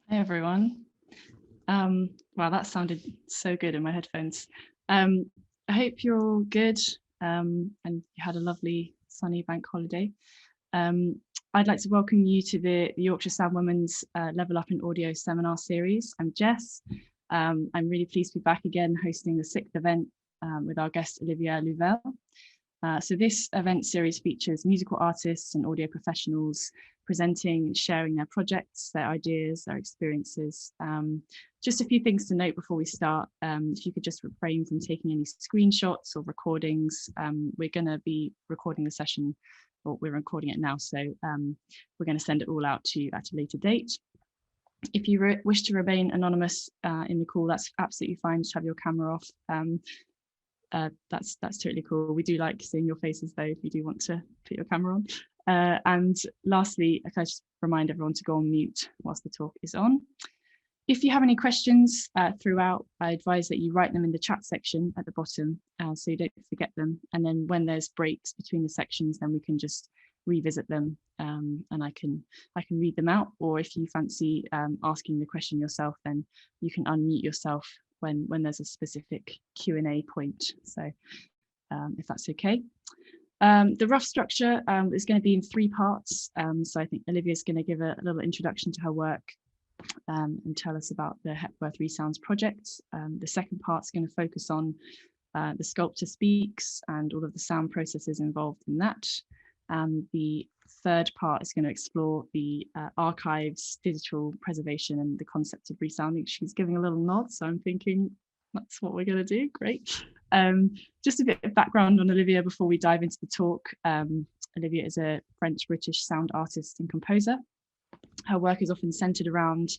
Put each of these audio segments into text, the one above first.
Hey everyone. Wow, that sounded so good in my headphones. I hope you're all good and you had a lovely sunny bank holiday. I'd like to welcome you to the Yorkshire Sound Women's Level Up in Audio seminar series. I'm Jess. I'm really pleased to be back again hosting the 6th event with our guest Olivia Louvel. So this event series features musical artists and audio professionals presenting and sharing their projects, their ideas, their experiences. Just a few things to note before we start. If you could just refrain from taking any screenshots or recordings. We're going to be recording the session, or we're recording it now, so we're going to send it all out to you at a later date. If you wish to remain anonymous in the call, that's absolutely fine. Just have your camera off. That's totally cool. We do like seeing your faces though, if you do want to put your camera on. And lastly, I just remind everyone to go on mute whilst the talk is on. If you have any questions throughout, I advise that you write them in the chat section at the bottom so you don't forget them. And then when there's breaks between the sections, then we can just revisit them and I can read them out. Or if you fancy asking the question yourself, then you can unmute yourself when there's a specific Q&A point. So if that's okay. The rough structure is going to be in 3 parts. So I think Olivia's going to give a little introduction to her work and tell us about the Hepworth Resounds project. The second part is going to focus on the sculptor speaks and all of the sound processes involved in that. The third part is going to explore the archives, digital preservation and the concept of resounding. She's giving a little nod, so I'm thinking that's what we're going to do. Great. Just a bit of background on Olivia before we dive into the talk. Olivia is a French-British sound artist and composer. Her work is often centered around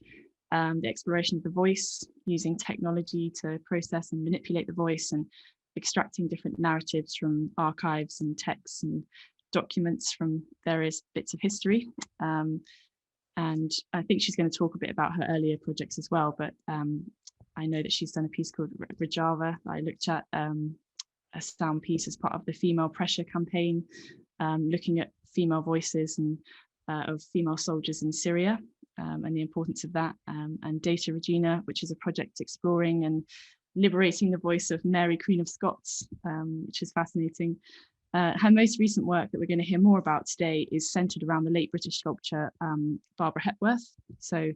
the exploration of the voice, using technology to process and manipulate the voice and extracting different narratives from archives and texts and documents from various bits of history. And I think she's going to talk a bit about her earlier projects as well, but I know that she's done a piece called Rajava. I looked at a sound piece as part of the Female Pressure campaign, looking at female voices and of female soldiers in Syria and the importance of that, and Data Regina, which is a project exploring and liberating the voice of Mary, Queen of Scots, which is fascinating. Her most recent work that we're going to hear more about today is centered around the late British sculptor Barbara Hepworth. So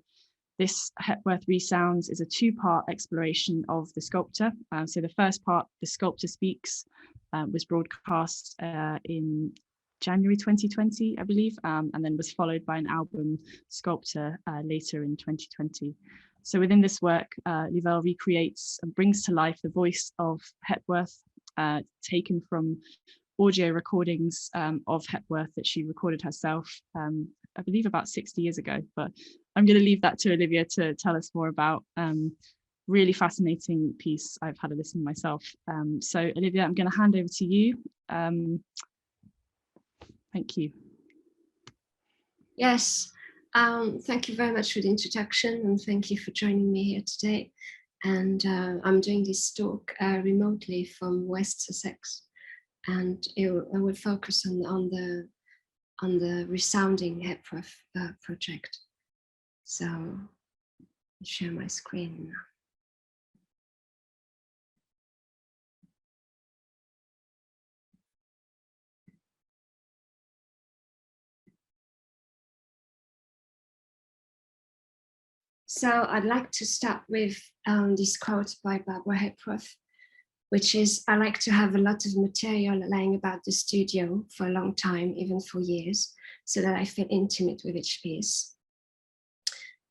this Hepworth Resounds is a 2-part exploration of the sculptor. So the first part, The Sculptor Speaks, was broadcast in January 2020, I believe, and then was followed by an album, Sculptor, later in 2020. So within this work, Louvel recreates and brings to life the voice of Hepworth, taken from audio recordings of Hepworth that she recorded herself, I believe about 60 years ago, but I'm going to leave that to Olivia to tell us more about. Really fascinating piece. I've had a listen myself. So Olivia, I'm going to hand over to you. Thank you. Yes, thank you very much for the introduction and thank you for joining me here today. And I'm doing this talk remotely from West Sussex, and I will focus on the Resounding Hepworth project. So I'll share my screen now. So I'd like to start with this quote by Barbara Hepworth, which is, I like to have a lot of material lying about the studio for a long time, even for years, so that I feel intimate with each piece.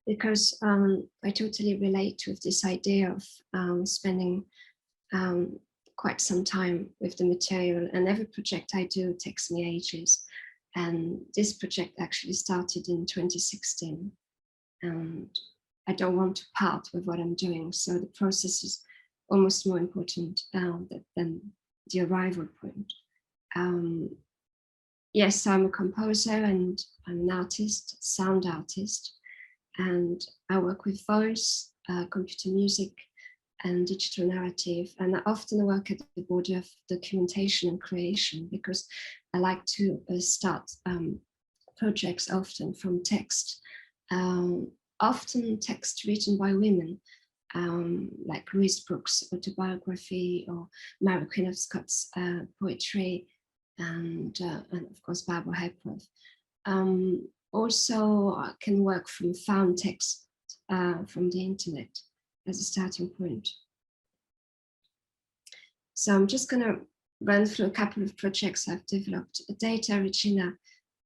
Because I totally relate with this idea of spending quite some time with the material, and every project I do takes me ages. And this project actually started in 2016. And I don't want to part with what I'm doing. So the process is almost more important than the arrival point. Yes, I'm a composer and I'm an artist, sound artist, and I work with voice, computer music, and digital narrative. And I often work at the border of documentation and creation because I like to start projects often from text. often texts written by women, like Louise Brooks' autobiography, or Mary Queen of Scots' poetry, and of course Barbara Hepworth. Also can work from found text from the internet as a starting point. So I'm just going to run through a couple of projects I've developed. Data Regina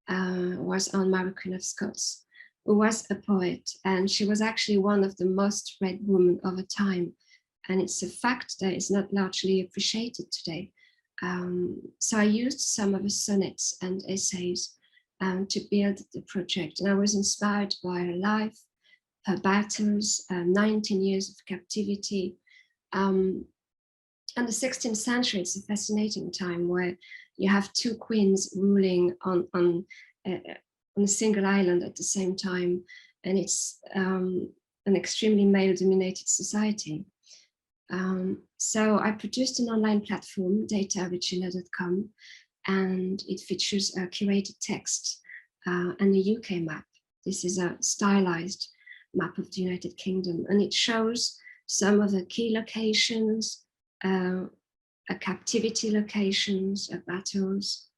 was on Mary Queen of Scots, who was a poet, and she was actually one of the most read women of her time. And it's a fact that is not largely appreciated today. So I used some of her sonnets and essays to build the project. And I was inspired by her life, her battles, 19 years of captivity. And the 16th century, it's a fascinating time where you have two queens ruling on a single island at the same time. And it's an extremely male-dominated society. So I produced an online platform, dataregina.com, and it features a curated text and a UK map. This is a stylized map of the United Kingdom, and it shows some of the key locations, captivity locations, battles,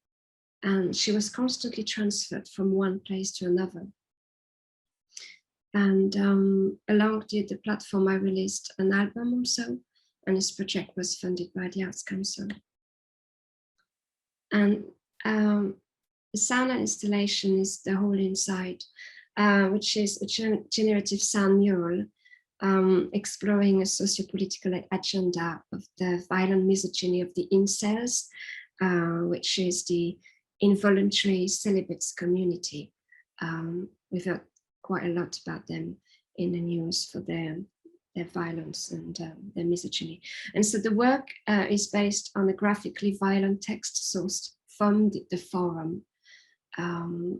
and she was constantly transferred from one place to another. And along the platform, I released an album also, and this project was funded by the Arts Council. And the sound installation is The Whole Inside, which is a generative sound mural exploring a socio-political agenda of the violent misogyny of the incels, which is the involuntary celibates community. We've heard quite a lot about them in the news for their violence and their misogyny. And so the work is based on a graphically violent text sourced from the forum. And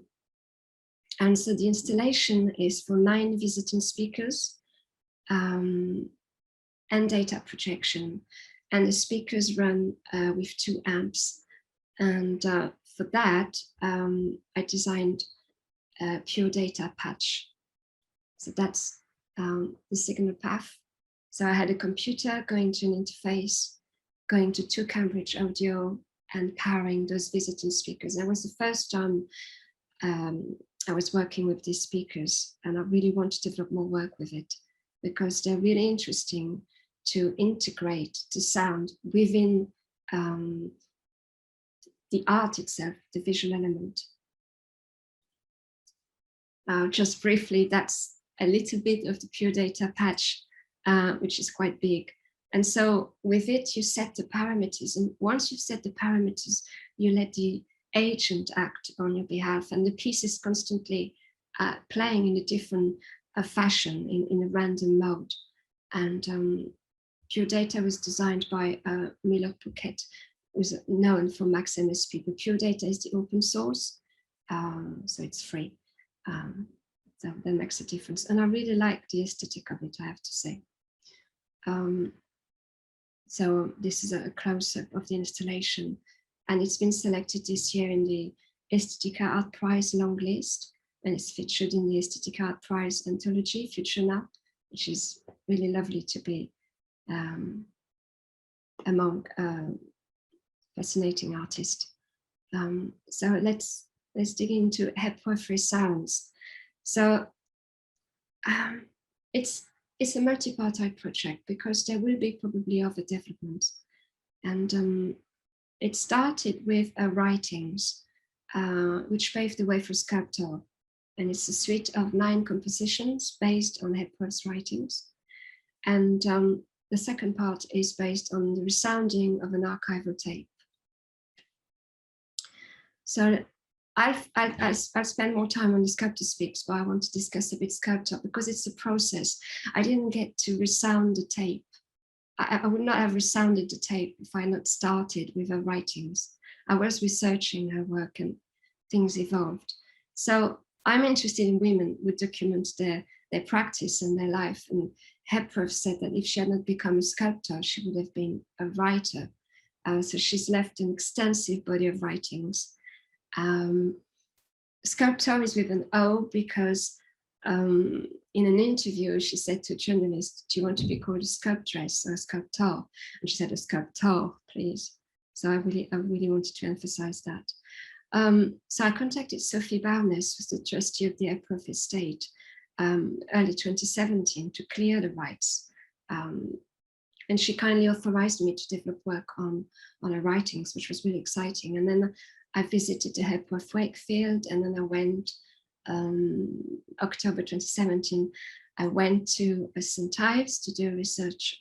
so the installation is for 9 visiting speakers and data projection. And the speakers run with 2 amps. And for that, I designed a pure data patch. So that's the signal path. So I had a computer going to an interface, going to Cambridge audio, and powering those visiting speakers. That was the first time I was working with these speakers, and I really want to develop more work with it because they're really interesting to integrate the sound within the art itself, the visual element. Just briefly, that's a little bit of the pure data patch, which is quite big. And so with it, you set the parameters. And once you've set the parameters, you let the agent act on your behalf. And the piece is constantly playing in a different fashion, in a random mode. And pure data was designed by Miller Pouquet, who's known for Max MSP. But pure data is the open source, so it's free. So that makes a difference. And I really like the aesthetic of it, I have to say. So this is a close-up of the installation, and it's been selected this year in the Aesthetica Art Prize long list, and it's featured in the Aesthetica Art Prize anthology, Future Now, which is really lovely to be among fascinating artists. So let's dig into Hepworth Resounds. So it's a multi-party project because there will be probably other developments. And it started with writings, which paved the way for Sculptor. And it's a suite of 9 compositions based on Hepworth's writings. And the second part is based on the resounding of an archival tape. So I'll spend more time on the Sculptor Speaks, but I want to discuss a bit Sculptor because it's a process. I didn't get to resound the tape. I would not have resounded the tape if I had not started with her writings. I was researching her work and things evolved. So I'm interested in women who document their practice and their life. And Hepworth said that if she had not become a sculptor, she would have been a writer. So she's left an extensive body of writings. Sculptor is with an O because in in an interview, she said to a journalist, "Do you want to be called a sculptress or a sculptor?" And she said, "A sculptor, please." So I really wanted to emphasize that. So I contacted Sophie Barnes, who's the trustee of the Hepworth estate, early 2017 to clear the rights. And she kindly authorized me to develop work on her writings, which was really exciting. And then I visited the Hepworth Wakefield, and then I went, October 2017, I went to St. Ives to do a research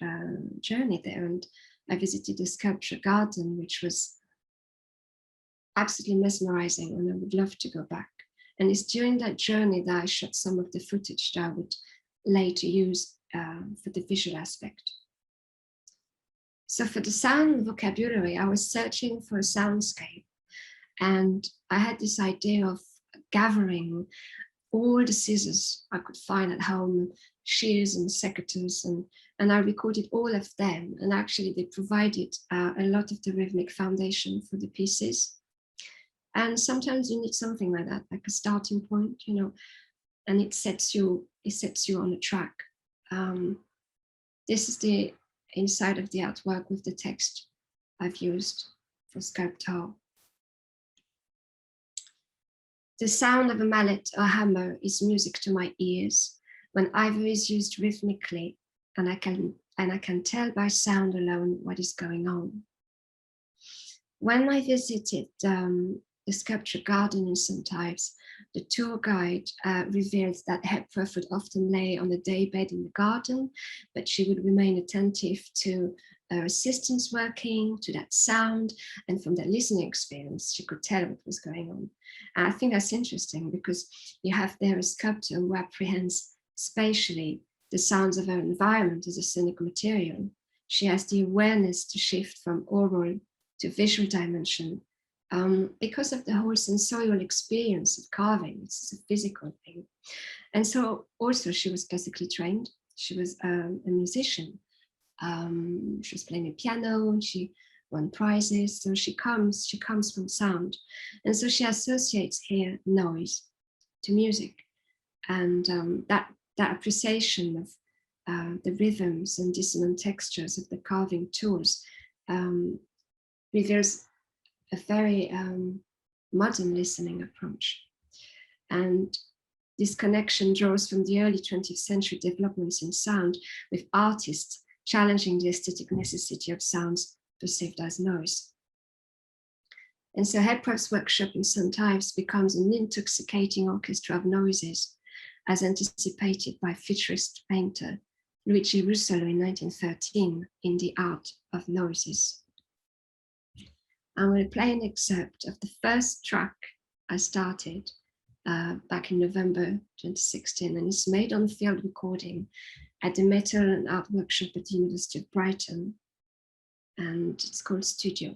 journey there. And I visited the sculpture garden, which was absolutely mesmerizing, and I would love to go back. And it's during that journey that I shot some of the footage that I would later use for the visual aspect. So for the sound vocabulary, I was searching for a soundscape, and I had this idea of gathering all the scissors I could find at home, shears and secateurs, and I recorded all of them. And actually they provided a lot of the rhythmic foundation for the pieces. And sometimes you need something like that, like a starting point, you know, and it sets you on a track. This is the inside of the artwork with the text I've used for sculptor. The sound of a mallet or hammer is music to my ears when ivory is used rhythmically, and I can tell by sound alone what is going on. When I visited the sculpture garden in St. Ives, the tour guide revealed that Hepworth would often lay on the daybed in the garden, but she would remain attentive to her assistants working, to that sound, and from that listening experience, she could tell what was going on. And I think that's interesting because you have there a sculptor who apprehends spatially the sounds of her environment as a scenic material. She has the awareness to shift from oral to visual dimension because of the whole sensorial experience of carving. It's a physical thing. And so also she was classically trained. She was a musician. She was playing the piano and she won prizes. So she comes from sound. And so she associates here noise to music. And that appreciation of the rhythms and dissonant textures of the carving tools reveals a very modern listening approach. And this connection draws from the early 20th century developments in sound, with artists challenging the aesthetic necessity of sounds perceived as noise. And so Hepworth's workshop in St. Ives becomes an intoxicating orchestra of noises, as anticipated by futurist painter Luigi Russolo in 1913 in The Art of Noises. I'm going to play an excerpt of the first track I started back in November 2016, and it's made on field recording at the Metal and Art Workshop at the University of Brighton, and it's called Studio.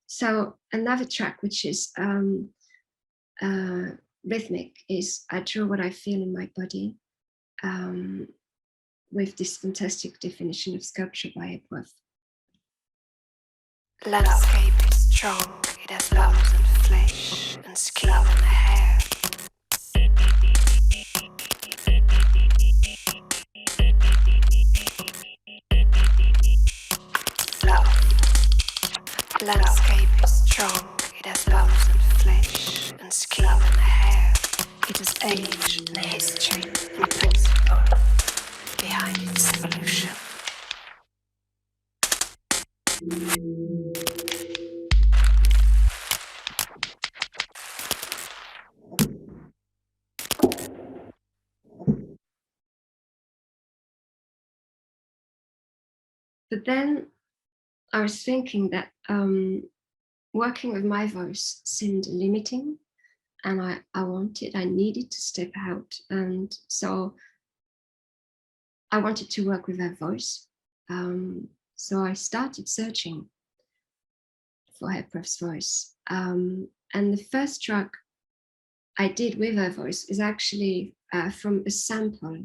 So another track which is rhythmic is I Draw What I Feel in My Body, with this fantastic definition of sculpture by Hepworth. Landscape is strong, it has bones and flesh and skin and hair. Love. Landscape is strong, it has bones and flesh and skin and hair. It has age and history and principle behind its evolution. But then I was thinking that working with my voice seemed limiting, and I needed to step out. And so I wanted to work with her voice. So I started searching for Hepworth's voice. And the first track I did with her voice is actually from a sample.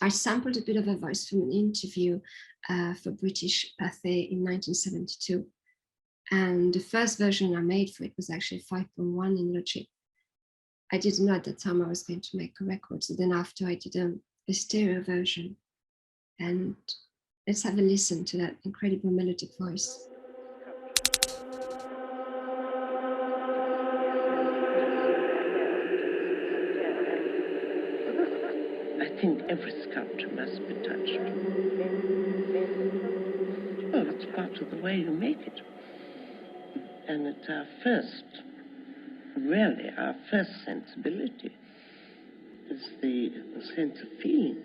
I sampled a bit of her voice from an interview for British Pathé in 1972. And the first version I made for it was actually 5.1 in Logic. I didn't know at the time I was going to make a record. So then after I did a stereo version. And let's have a listen to that incredible melodic voice. I think every sculpture must be touched. Well, it's part of the way you make it. And it's our first sensibility is the sense of feeling.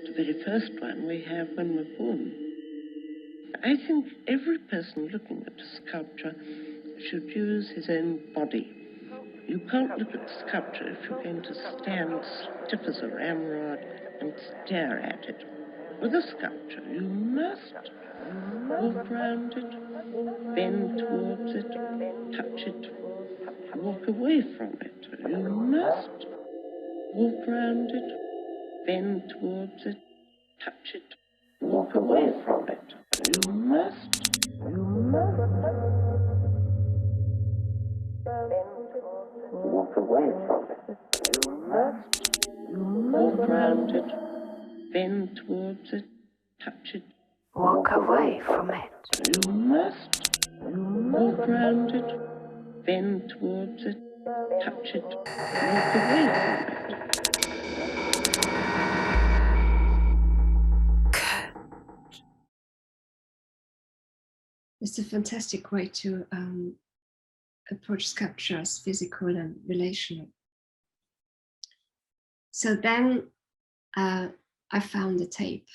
The very first one we have when we're born. I think every person looking at a sculpture should use his own body. You can't look at sculpture if you're going to stand stiff as a ramrod and stare at it. With a sculpture, you must walk around it, bend towards it, touch it, walk away from it. You must walk around it, bend towards it, touch it, walk away from it. You must. Walk away from it. You must walk around it, bend towards it, touch it. Walk away from it. You must walk around it, bend towards it, touch it, walk away from it. It's a fantastic way to approach sculpture as physical and relational. So then I found the tape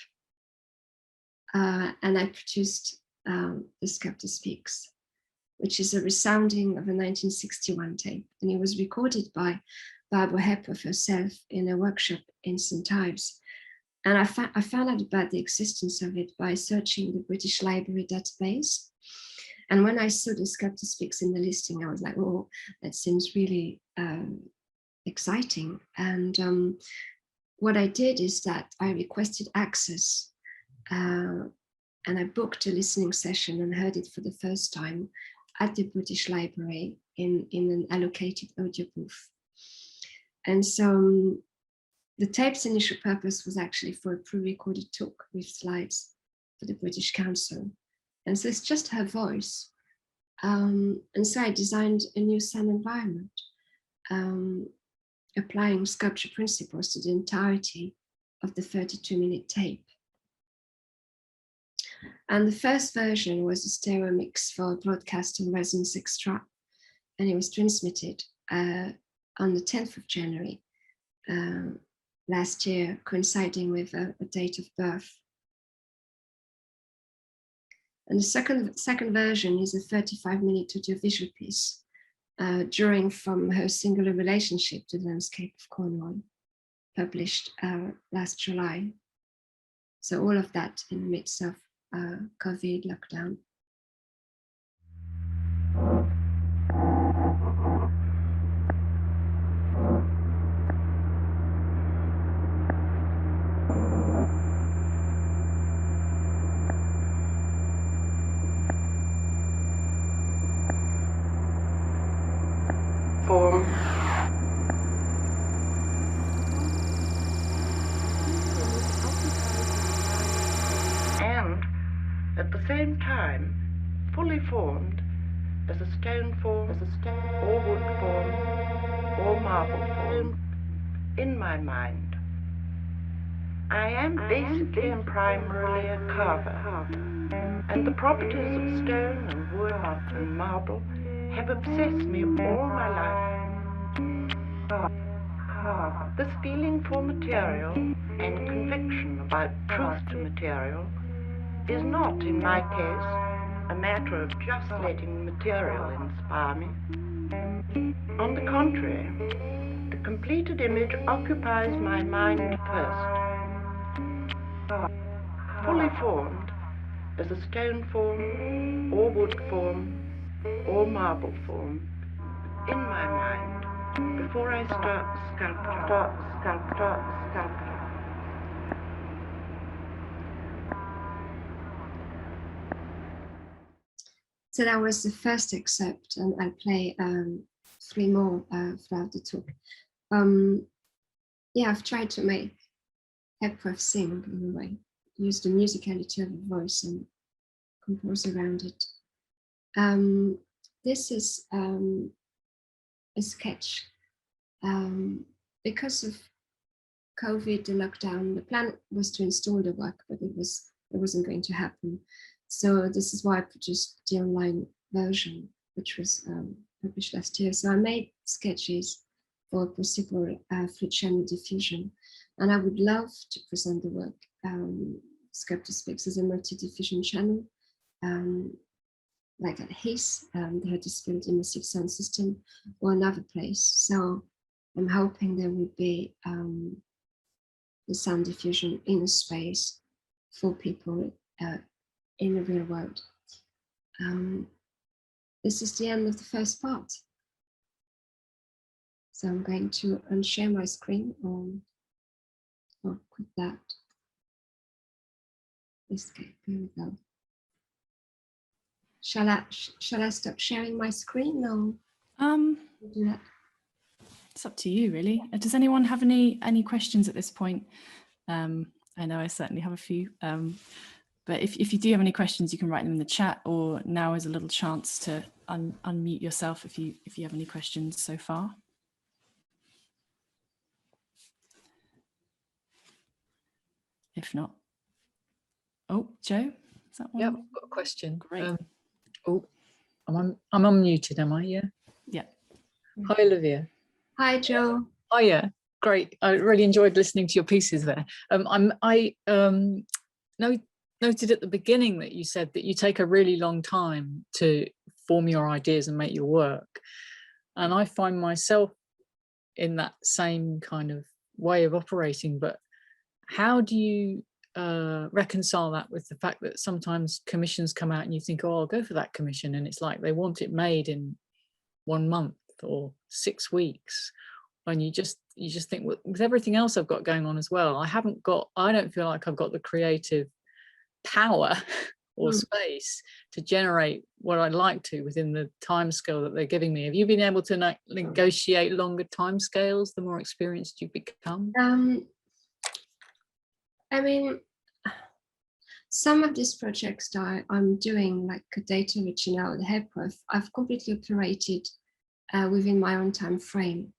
and I produced The Sculptor Speaks, which is a resounding of a 1961 tape. And it was recorded by Barbara Hepworth herself in a workshop in St. Ives. And I found out about the existence of it by searching the British Library database. And when I saw The Sculptor Speaks in the listing, I was like, oh, that seems really exciting. And what I did is that I requested access and I booked a listening session and heard it for the first time at the British Library in an allocated audio booth. And so the tape's initial purpose was actually for a pre-recorded talk with slides for the British Council. And so it's just her voice. And so I designed a new sound environment, applying sculpture principles to the entirety of the 32-minute tape. And the first version was a stereo mix for broadcast and Resonance Extra, and it was transmitted on the 10th of January last year, coinciding with a date of birth. And the second version is a 35-minute audiovisual piece, drawing from her singular relationship to the landscape of Cornwall, published last July. So all of that in the midst of COVID lockdown. form. And at the same time, fully formed as a stone form, or wood form, or marble form in my mind. I am basically and primarily a carver, and the properties of stone and wood and marble have obsessed me all my life. This feeling for material and conviction about truth to material is not, in my case, a matter of just letting material inspire me. On the contrary, the completed image occupies my mind first, fully formed as a stone form, or wood form, or marble form in my mind before I start sculpture. So that was the first excerpt, and I'll play 3 more throughout the talk. Yeah, I've tried to make Hepworth sing in a way, use the musicality of the voice and compose around it. This is a sketch. Because of COVID, the lockdown, the plan was to install the work, but it wasn't going to happen. So this is why I produced the online version, which was published last year. So I made sketches for possible free channel diffusion, and I would love to present the work. Sculptor Speaks as a multi-diffusion channel, like at HIS, the Huddersfield Immersive Sound System, or another place. So I'm hoping there will be the sound diffusion in a space for people in the real world. This is the end of the first part. So I'm going to unshare my screen or quit that. Escape, here we go. Shall I stop sharing my screen or do that? It's up to you, really. Does anyone have any questions at this point? I know I certainly have a few, but if you do have any questions, you can write them in the chat, or now is a little chance to unmute yourself if you have any questions so far. If not, oh, Joe, is that one? Yeah, I've got a question. Great. I'm unmuted, am I? Yeah. Yeah. Hi, Olivia. Hi, Joe. Oh yeah, great. I really enjoyed listening to your pieces there. I noted at the beginning that you said that you take a really long time to form your ideas and make your work, and I find myself in that same kind of way of operating. But how do you reconcile that with the fact that sometimes commissions come out and you think, oh, I'll go for that commission, and it's like they want it made in 1 month or 6 weeks, and you just think, well, with everything else I've got going on as well, I don't feel like I've got the creative power or space to generate what I'd like to within the time scale that they're giving me. Have you been able to negotiate longer time scales the more experienced you become? I mean, some of these projects that I'm doing, like data original, the Hepworth, I've completely operated within my own time frame.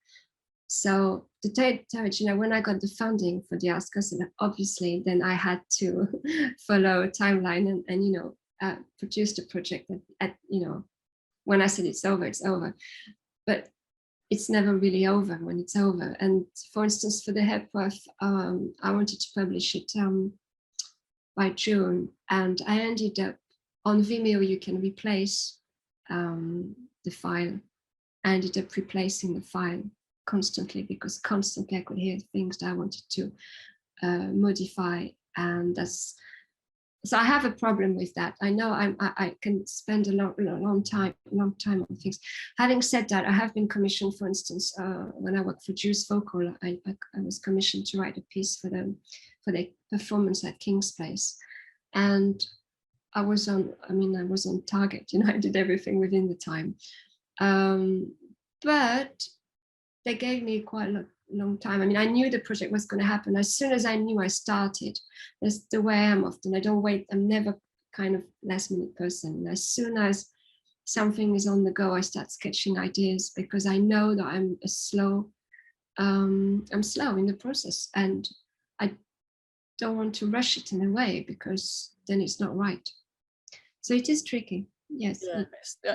So the data original, when I got the funding for the Arts Council, obviously, then I had to follow a timeline and produce the project at when I said it's over, it's over. But it's never really over when it's over. And for instance, for the Hepworth, I wanted to publish it by June, and I ended up on Vimeo. You can replace the file. I ended up replacing the file constantly, because constantly I could hear things that I wanted to modify, and so I have a problem with that. I know I can spend a long time on things. Having said that, I have been commissioned, for instance, when I worked for Jews Vocal, I was commissioned to write a piece for them for their performance at King's Place, and I was on target. I did everything within the time. but they gave me quite a long time. I mean, I knew the project was going to happen. As soon as I knew, I started. That's the way I am often. I don't wait. I'm never kind of last minute person. As soon as something is on the go, I start sketching ideas, because I know that I'm slow in the process, and I don't want to rush it in a way, because then it's not right. So it is tricky. Yes. Yeah,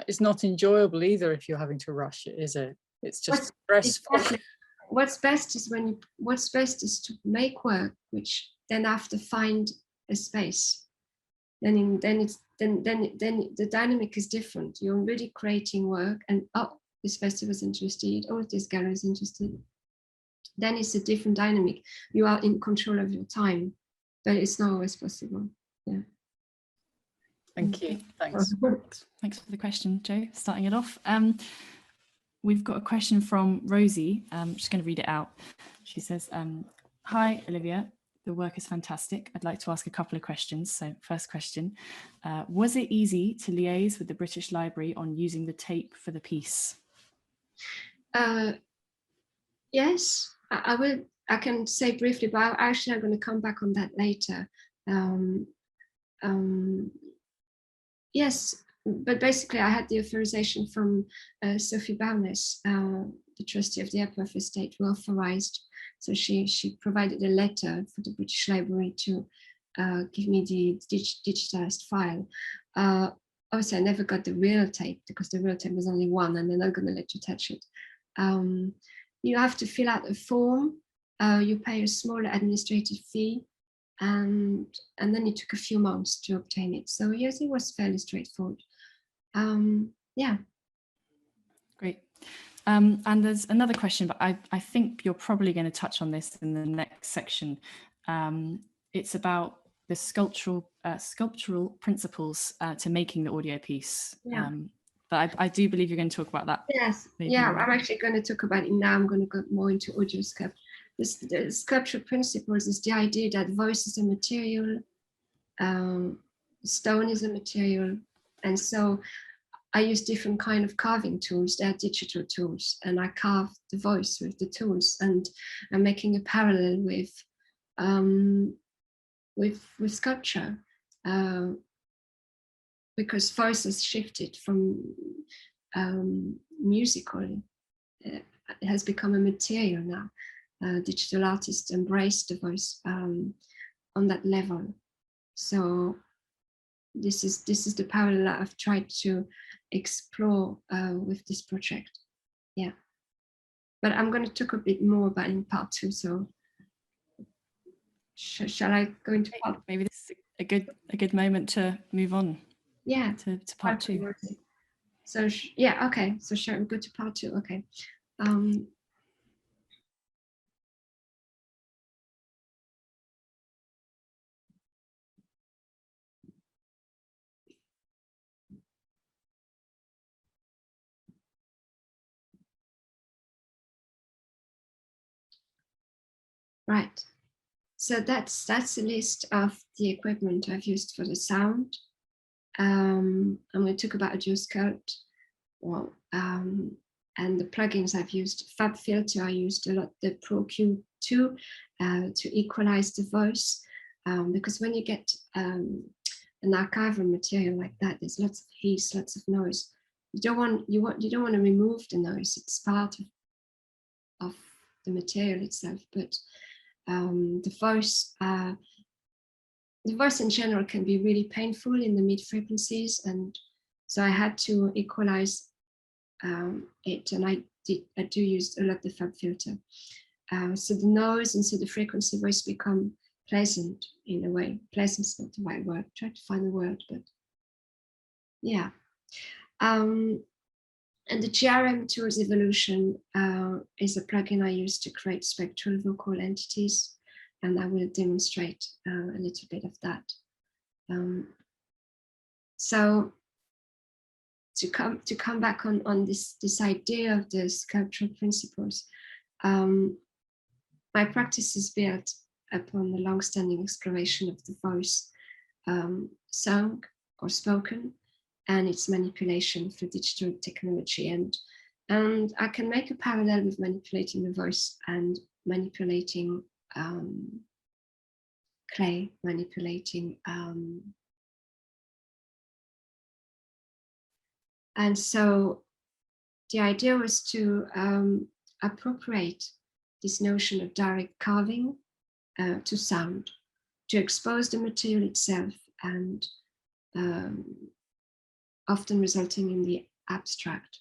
it's not enjoyable either if you're having to rush it, is it? It's just stressful. Exactly. What's best is to make work, which then have to find a space. Then the dynamic is different. You're really creating work, and this festival is interested, this gallery is interested. Then it's a different dynamic. You are in control of your time, but it's not always possible. Yeah. Thank you. Thanks. Thanks for the question, Jo. Starting it off. We've got a question from Rosie. I'm just going to read it out. She says, hi, Olivia. The work is fantastic. I'd like to ask a couple of questions. So first question, was it easy to liaise with the British Library on using the tape for the piece? Yes, I can say briefly, but actually I'm going to come back on that later. Yes, but basically I had the authorization from Sophie Bowness, the trustee of the Hepworth estate, who authorized. So she provided a letter for the British Library to give me the digitized file. Obviously I never got the real tape, because the real tape was only one, and they're not going to let you touch it. You have to fill out a form. You pay a small administrative fee, and then it took a few months to obtain it. So yes, it was fairly straightforward. Yeah. Great. And there's another question, but I think you're probably going to touch on this in the next section. It's about the sculptural principles to making the audio piece. Yeah. But I do believe you're going to talk about that. Yes. Yeah, I'm actually going to talk about it now. I'm going to go more into audio sculpture. The sculptural principles is the idea that voice is a material, stone is a material, and so I use different kind of carving tools. They are digital tools, and I carve the voice with the tools, and I'm making a parallel with sculpture, because voice has shifted from musical. It has become a material now. Digital artists embrace the voice on that level. So this is the parallel I've tried to explore with this project. Yeah, but I'm going to talk a bit more about it in part 2. So shall I go into part? Maybe this is a good moment to move on. Yeah, to part 2. So yeah, okay. So shall we go to part 2? Okay. Right. So that's a list of the equipment I've used for the sound. I'm going to talk about Audio Sculpt, and the plugins I've used. Fab Filter, I used a lot the Pro Q2 to equalize the voice, because when you get an archival material like that, there's lots of hiss, lots of noise. You don't want to remove the noise. It's part of the material itself, but the voice in general can be really painful in the mid frequencies, and so I had to equalize it, and I do use a lot the Fab Filter. So the noise and so the frequency voice become pleasant in a way. Pleasant's not the right word. Try to find the word, but yeah. And the GRM Tools Evolution is a plugin I use to create spectral vocal entities, and I will demonstrate a little bit of that. So to come back on this idea of the sculptural principles, my practice is built upon the long-standing exploration of the voice, sung or spoken, and its manipulation through digital technology. And And I can make a parallel with manipulating the voice and manipulating clay, manipulating. And so the idea was to appropriate this notion of direct carving to sound, to expose the material itself, and often resulting in the abstract.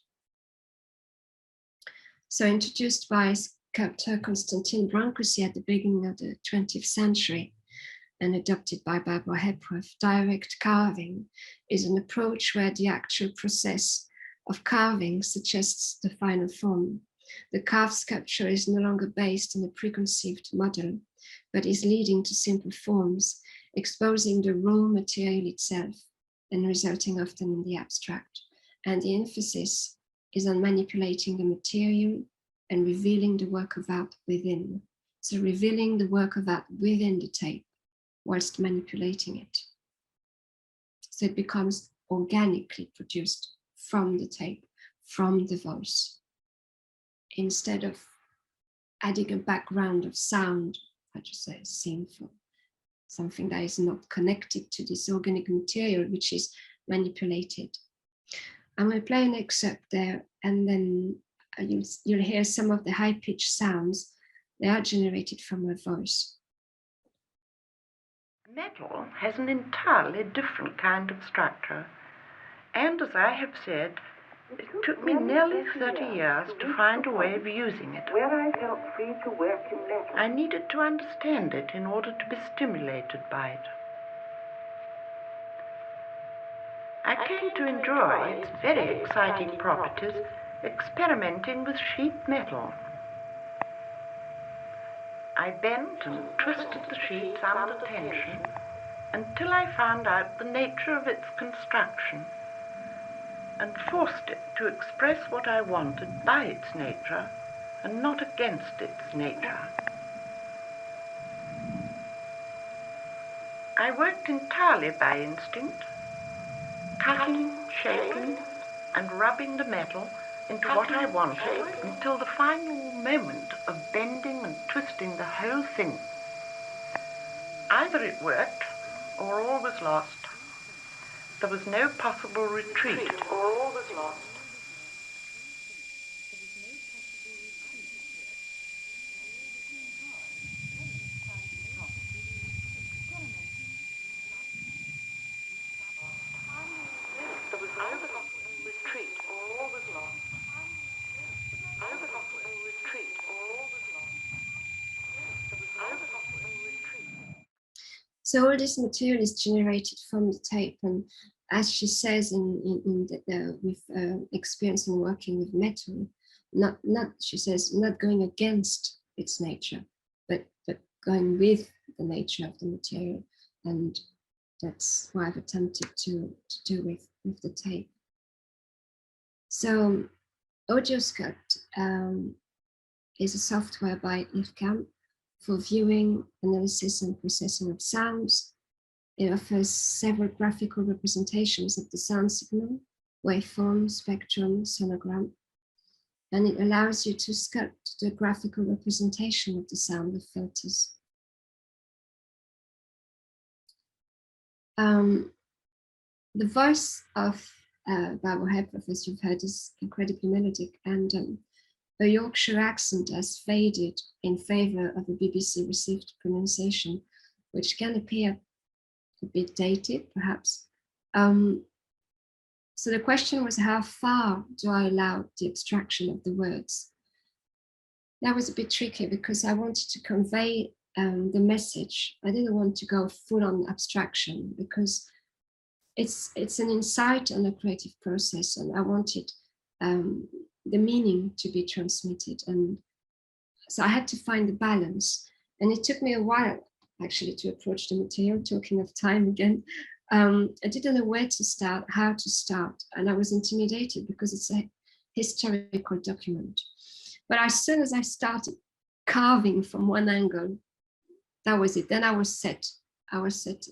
So introduced by sculptor Constantin Brancusi at the beginning of the 20th century and adopted by Barbara Hepworth, direct carving is an approach where the actual process of carving suggests the final form. The carved sculpture is no longer based on a preconceived model, but is leading to simple forms, exposing the raw material itself and resulting often in the abstract. And the emphasis is on manipulating the material and revealing the work of art within. So revealing the work of art within the tape whilst manipulating it. So it becomes organically produced from the tape, from the voice, instead of adding a background of sound, I just say sinful, something that is not connected to this organic material, which is manipulated. I'm going to play an excerpt there, and then you'll hear some of the high-pitched sounds. They are generated from her voice. Metal has an entirely different kind of structure, and as I have said, it took me nearly 30 years to find a way of using it. Where I felt free to work in metal. I needed to understand it in order to be stimulated by it. I came to enjoy its very exciting properties experimenting with sheet metal. I bent and twisted the sheets under tension until I found out the nature of its construction and forced it to express what I wanted by its nature and not against its nature. I worked entirely by instinct, cutting, shaping, and rubbing the metal into what I wanted until the final moment of bending and twisting the whole thing. Either it worked or all was lost. There was no possible retreat. Or all was lost. There was no possible retreat or all was lost. No possible retreat or all was lost. There was no possible retreat. So all this material is generated from the tape, and as she says with experience in working with metal, she says not going against its nature, but going with the nature of the material, and that's what I've attempted to do with the tape. So AudioSculpt is a software by IRCAM for viewing, analysis, and processing of sounds. It offers several graphical representations of the sound signal, waveform, spectrum, sonogram, and it allows you to sculpt the graphical representation of the sound with filters. The voice of Barbara Hepworth, as you've heard, is incredibly melodic, and her Yorkshire accent has faded in favor of a BBC received pronunciation, which can appear a bit dated, perhaps. So the question was, how far do I allow the abstraction of the words? That was a bit tricky because I wanted to convey the message. I didn't want to go full on abstraction because it's an insight on a creative process, and I wanted the meaning to be transmitted. And so I had to find the balance, and it took me a while actually to approach the material. Talking of time again, I didn't know where to start, how to start, and I was intimidated because it's a historical document. But as soon as I started carving from one angle, that was it. Then I was set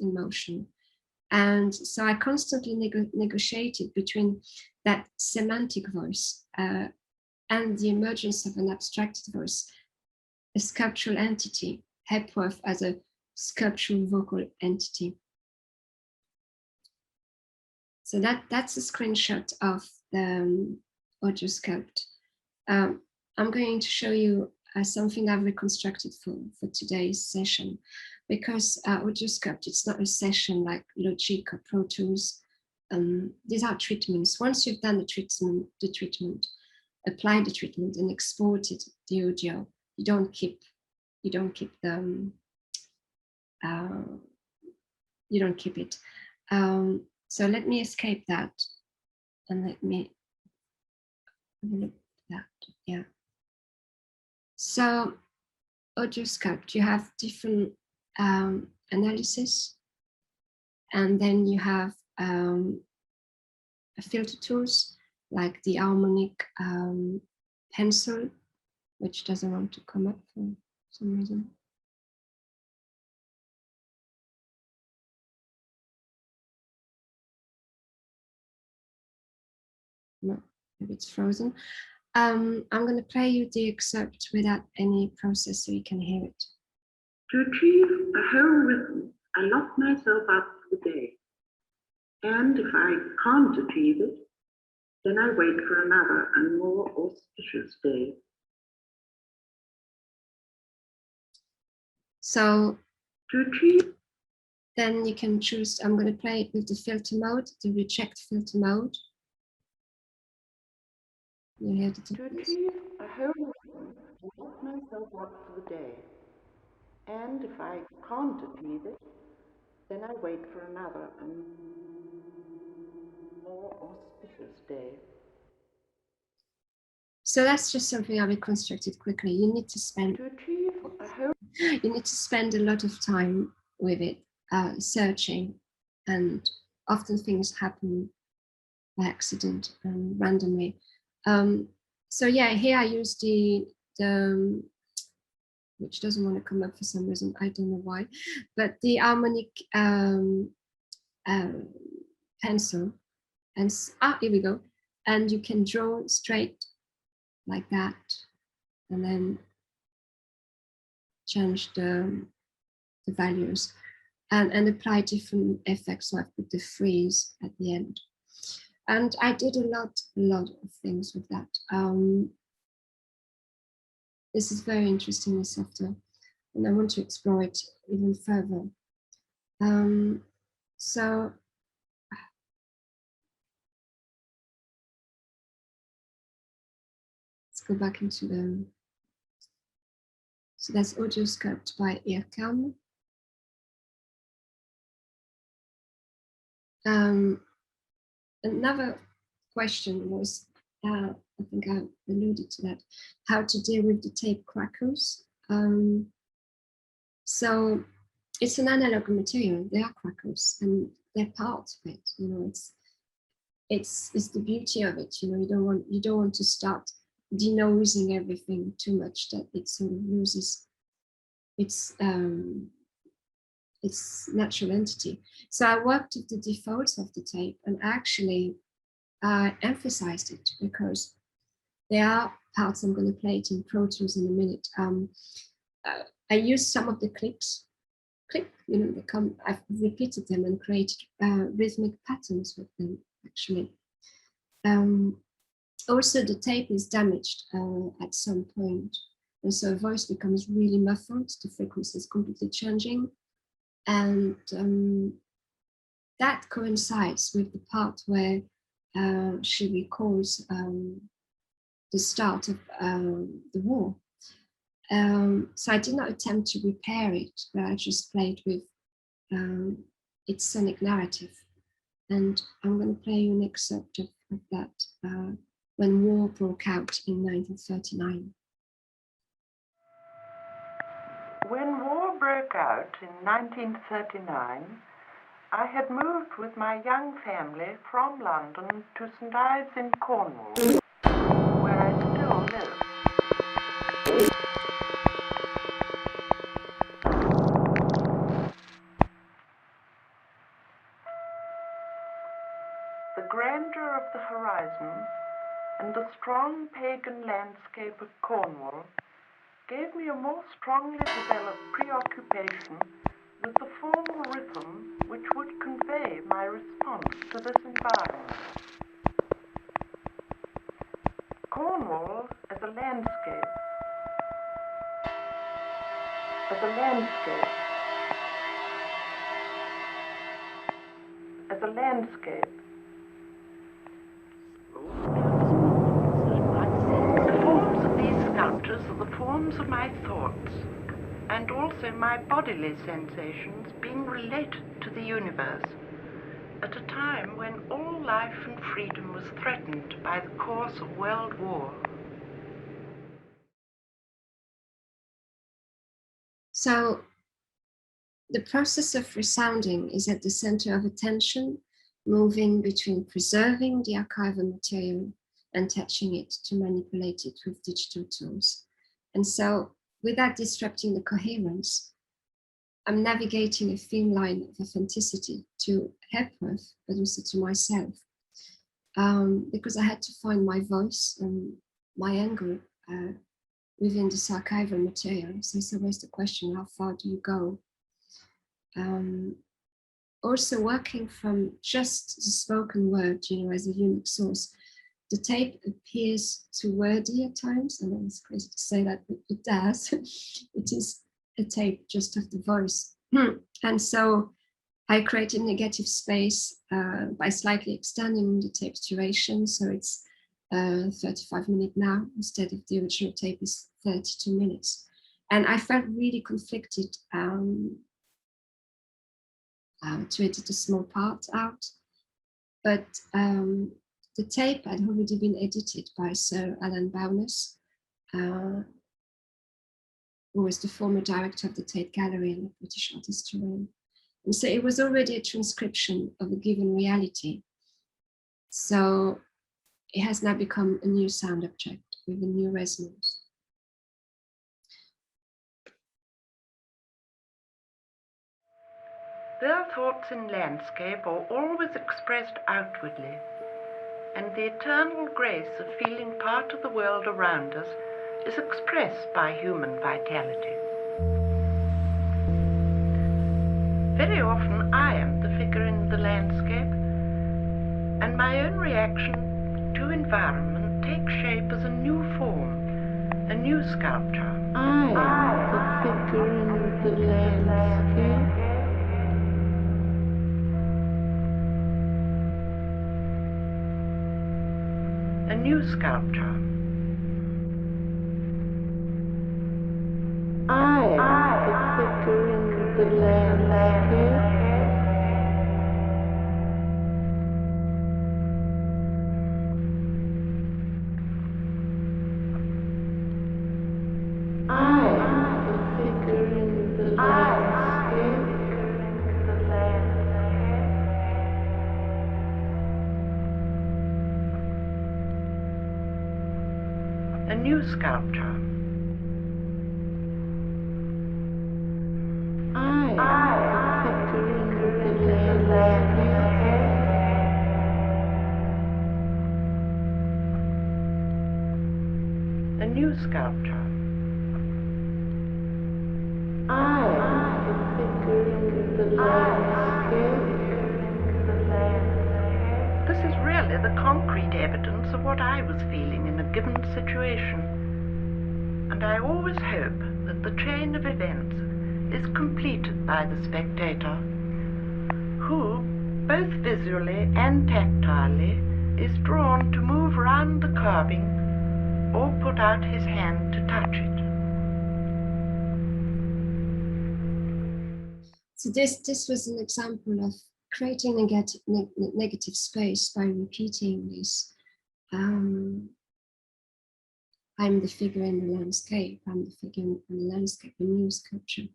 in motion. And so I constantly negotiated between that semantic voice and the emergence of an abstracted voice, a sculptural entity, Hepworth as a sculptural vocal entity. So that's a screenshot of the audio sculpt. I'm going to show you something I've reconstructed for today's session, because audio sculpt, it's not a session like Logic or Pro Tools. These are treatments. Once you've done the treatment, applied the treatment and exported the audio, you don't keep them. You don't keep it. So let me escape that, and let me look at that. Yeah. So audio sculpt, you have different analysis, and then you have filter tools like the harmonic pencil, which doesn't want to come up for some reason. No, maybe it's frozen. I'm going to play you the excerpt without any process so you can hear it. To achieve a whole rhythm, I lock myself up for the day. And if I can't achieve it, then I wait for another and more auspicious day. So to achieve, then you can choose, I'm going to play it with the filter mode, the reject filter mode. You hear the difference? To achieve a whole rhythm, I lock myself up for the day. And if I can't achieve it, then I wait for another and more auspicious day. So that's just something I reconstructed quickly. You need to spend a lot of time with it, searching, and often things happen by accident and randomly. So yeah, here I use the which doesn't want to come up for some reason, I don't know why, but the harmonic pencil, and here we go, and you can draw straight like that, and then change the values and apply different effects. So I've put the freeze at the end, and I did a lot of things with that. This is very interesting, this software, and I want to explore it even further. So let's go back into the, so that's audio sculpt by Irkam. Another question was, I think I alluded to that, how to deal with the tape crackles. So it's an analog material, they are crackles, and they're part of it. You know, it's the beauty of it. You know, you don't want to start denosing everything too much that it sort of loses its natural entity. So I worked with the defaults of the tape, and actually emphasized it, because there are parts, I'm going to play it in Pro Tools in a minute. I used some of the clicks, you know, they come, I've repeated them and created rhythmic patterns with them, actually. Also, the tape is damaged at some point, and so a voice becomes really muffled, the frequency is completely changing, and that coincides with the part where she recalls the start of the war. So I did not attempt to repair it, but I just played with its sonic narrative. And I'm going to play you an excerpt of that when war broke out in 1939. When war broke out in 1939, I had moved with my young family from London to St. Ives in Cornwall, where I still live. The grandeur of the horizon and the strong pagan landscape of Cornwall gave me a more strongly developed preoccupation with the formal rhythm which would convey my response to this environment. Cornwall as a landscape, as a landscape, as a landscape. The forms of these sculptures are the forms of my thoughts, and also my bodily sensations being related to the universe, at a time when all life and freedom was threatened by the course of world war. So the process of resounding is at the center of attention, moving between preserving the archival material and touching it to manipulate it with digital tools. And so without disrupting the coherence, I'm navigating a thin line of authenticity to Hepworth, but also to myself, because I had to find my voice and my angle within this archival material. So it's always the question, how far do you go? Also working from just the spoken word, as a unique source, the tape appears too wordy at times. I know it's crazy to say that, but it does. It is a tape just of the voice. And so I created negative space by slightly extending the tape's duration. So it's 35 minutes now, instead of the original tape is 32 minutes. And I felt really conflicted to edit a small part out, but the tape had already been edited by Sir Alan Bowness, who was the former director of the Tate Gallery and a British art historian. And so it was already a transcription of a given reality. So it has now become a new sound object with a new resonance. Their thoughts in landscape are always expressed outwardly, and the eternal grace of feeling part of the world around us is expressed by human vitality. Very often I am the figure in the landscape, and my own reaction to environment takes shape as a new form, a new sculpture. I am the figure in the landscape. A new sculpture. I am the figure in the landscape. I am the figure in the landscape. A new sculpture. I am the figure in the landscape. A new sculpture. I am the figure in the landscape. This is really the concrete evidence of what I was feeling in a given situation. And I always hope that the chain of events is completed by the spectator, who, both visually and tactilely, is drawn to move round the carving or put out his hand to touch it. So this was an example of creating negative space by repeating this. I'm the figure in the landscape, I'm the figure in the landscape, a new sculpture.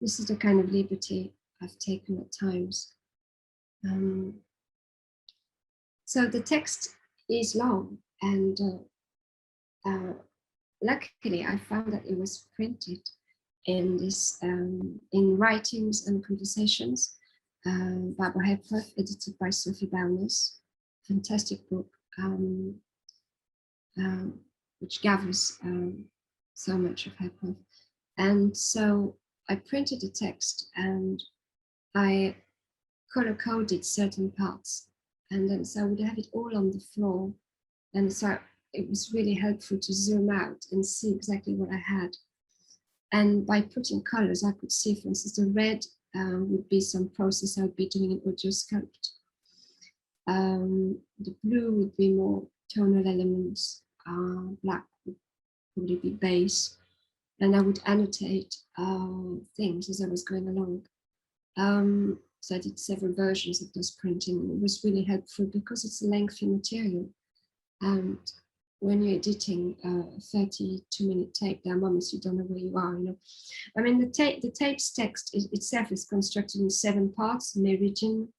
This is the kind of liberty I've taken at times. So the text is long, and luckily I found that it was printed in this in Writings and Conversations, Barbara Hepworth, edited by Sophie Bowness. Fantastic book. which gathers so much of Hepworth. And so I printed the text and I color-coded certain parts. And then so I would have it all on the floor. And so it was really helpful to zoom out and see exactly what I had. And by putting colors, I could see, for instance, the red would be some process I would be doing in audio sculpt. The blue would be more tonal elements. Black would probably be bass. And I would annotate things as I was going along. So I did several versions of this printing. It was really helpful because it's a lengthy material. And when you're editing a 32-minute tape, there are moments you don't know where you are, you know. I mean, the tape's text itself is constructed in 7 parts: meridian,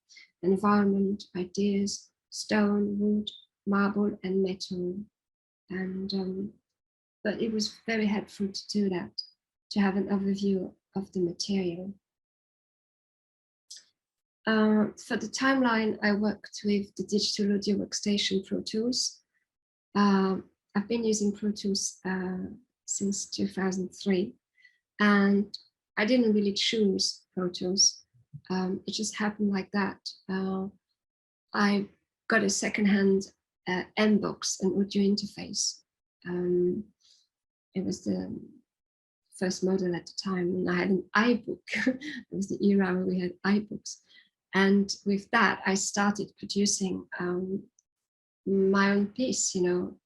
environment, ideas, stone, wood, marble, and metal. And but it was very helpful to do that, to have an overview of the material. For the timeline, I worked with the digital audio workstation Pro Tools. I've been using Pro Tools since 2003, and I didn't really choose Pro Tools. It just happened like that. I got a secondhand M-Box, an audio interface. It was the first model at the time, and I had an iBook. It was the era where we had iBooks. And with that, I started producing my own piece, you know,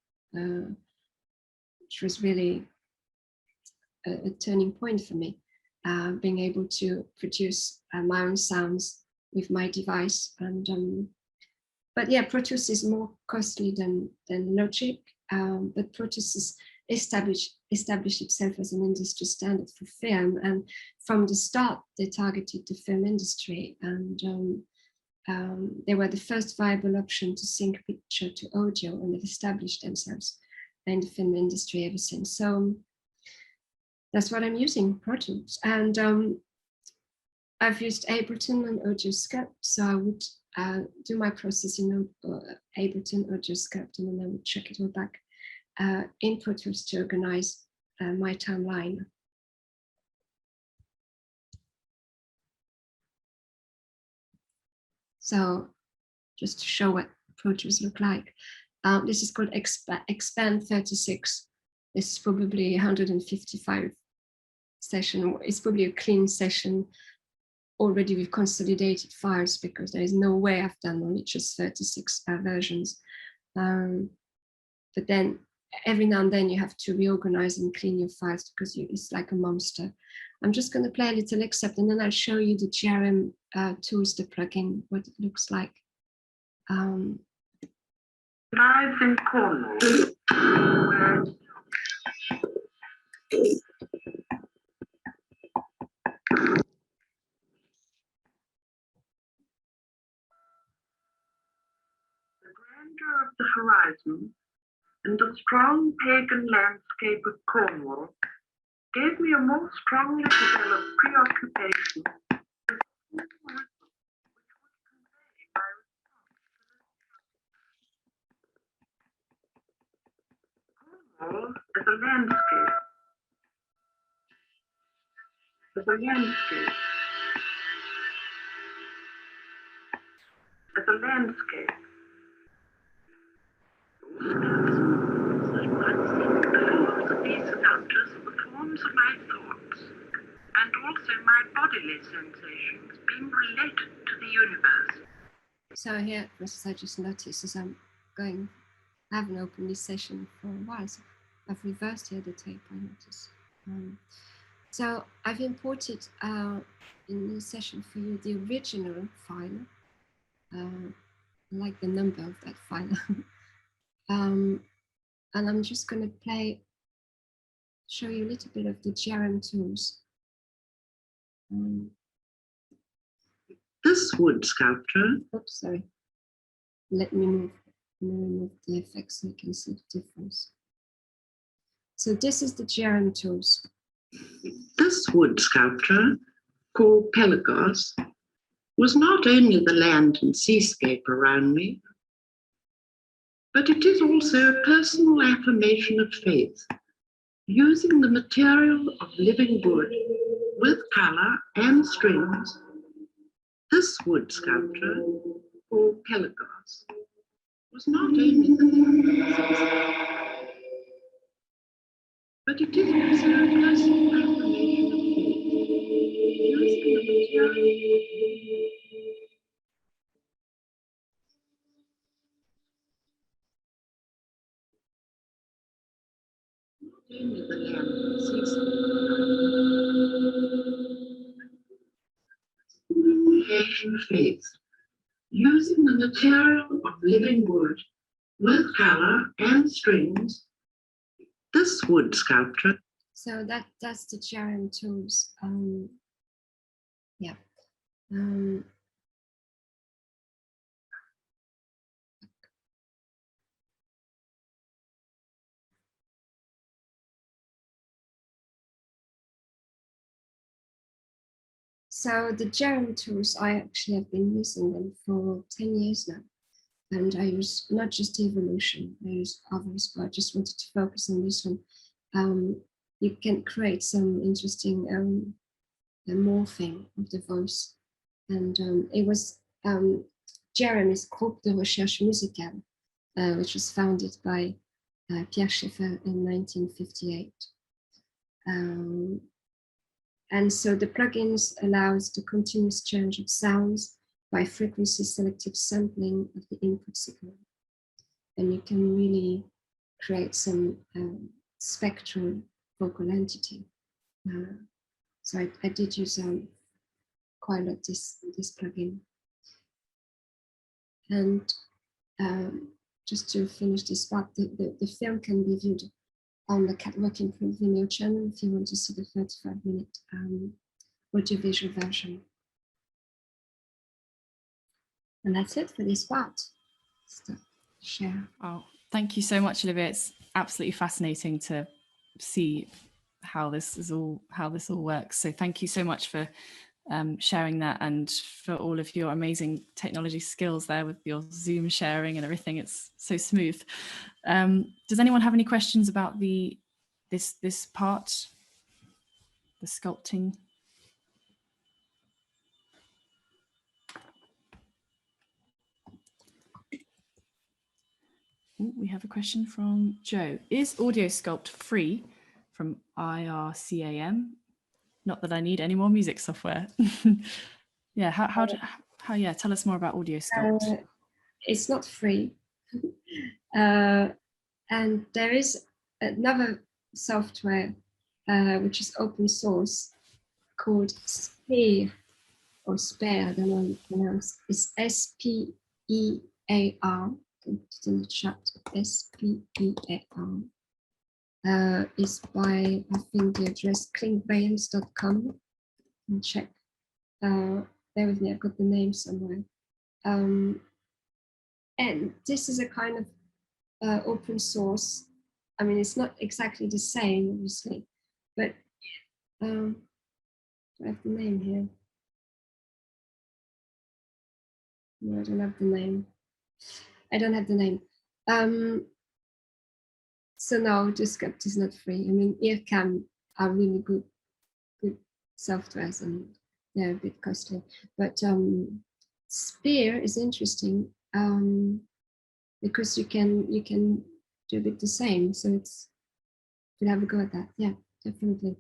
which was really a turning point for me, being able to produce my own sounds with my device. And but yeah, Pro Tools is more costly than Logic, but Pro Tools is established itself as an industry standard for film, and from the start they targeted the film industry, and they were the first viable option to sync picture to audio, and they've established themselves in the film industry ever since. So that's what I'm using, Pro Tools. And I've used Ableton and Audio Sculpt, so I would do my processing on Ableton, Audio Sculpt, and then I would check it all back in Pro Tools to organize my timeline. So just to show what Pro Tools look like, this is called Expand 36. This is probably 155 session. It's probably a clean session already with consolidated files, because there is no way I've done only just 36 versions. But then every now and then you have to reorganize and clean your files, because it's like a monster. I'm just going to play a little excerpt, and then I'll show you the GRM tools, the plugin, what it looks like. Live in Cornwall, where the grandeur of the horizon and the strong pagan landscape of Cornwall gave me a more strongly developed preoccupation with which would convey my Cornwall as a landscape. As a landscape. As a landscape. These encounters are the forms of my thoughts, and also my bodily sensations being related to the universe. So here, for instance, I just noticed as I'm going, I haven't opened this session for a while, so I've reversed here the tape, I noticed. So I've imported in the session for you the original file. I like the number of that file. And I'm just going to show you a little bit of the GRM tools. This wood sculpture. Oops, sorry. Let me remove the effects so you can see the difference. So this is the GRM tools. This wood sculpture, called Pelagos, was not only the land and seascape around me, But it is also a personal affirmation of faith, using the material of living wood with colour and strings. This wood sculpture, or pelagos, was not only the but it is also a personal affirmation of faith, using the material only the lamp sees the faith, using the material of living wood with colour and strings. This wood sculpture. So that's the Jerem tools. Yeah. So the Jerem tools, I actually have been using them for 10 years now. And I use not just evolution, I use others, but I just wanted to focus on this one. You can create some interesting morphing of the voice. And it was, Jerem is Groupe de Recherche Musicale, which was founded by Pierre Schaeffer in 1958. And so the plugins allows the continuous change of sounds by frequency selective sampling of the input signal. And you can really create some spectral vocal entity. So I did use quite a lot this plugin. And just to finish this part, the film can be viewed on the Catwalk Improve Vimeo channel if you want to see the 35-minute audiovisual version. And that's it for this part. Share. Oh, thank you so much, Olivia. It's absolutely fascinating to see how this all works. So thank you so much for sharing that, and for all of your amazing technology skills there with your Zoom sharing and everything. It's so smooth. Does anyone have any questions about this part, the sculpting? Ooh, we have a question from Joe. Is AudioSculpt free? From IRCAM. Not that I need any more music software. Yeah, how tell us more about AudioSculpt. It's not free. And there is another software which is open source called Spear, or Spare, I don't know how you pronounce. It's SPEAR. Put it in the chat. SPEAR. Is by, I think, the address clinkbayans.com. And check. Bear with me, I've got the name somewhere. And this is a kind of open source. I mean, it's not exactly the same, obviously, but do I have the name here? No, I don't have the name. I don't have the name. So no, AudioSculpt is not free. I mean, IRCAM are really good softwares, and they're a bit costly. But Spear is interesting because you can do a bit the same. So it's, we'll have a go at that. Yeah, definitely.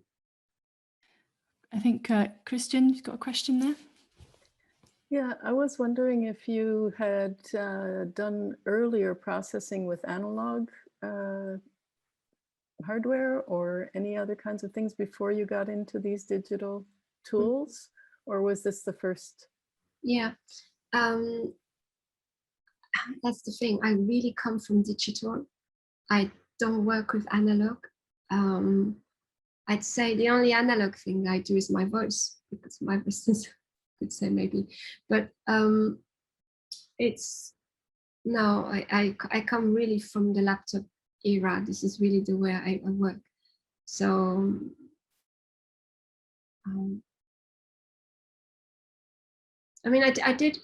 I think Christian, you've got a question there. Yeah, I was wondering if you had done earlier processing with analog hardware or any other kinds of things before you got into these digital tools, or was this the first? Yeah, that's the thing. I really come from digital. I don't work with analog. I'd say the only analog thing I do is my voice, because my voice is, I could say maybe, but it's, no, I come really from the laptop era. This is really the way I work. So I mean, I did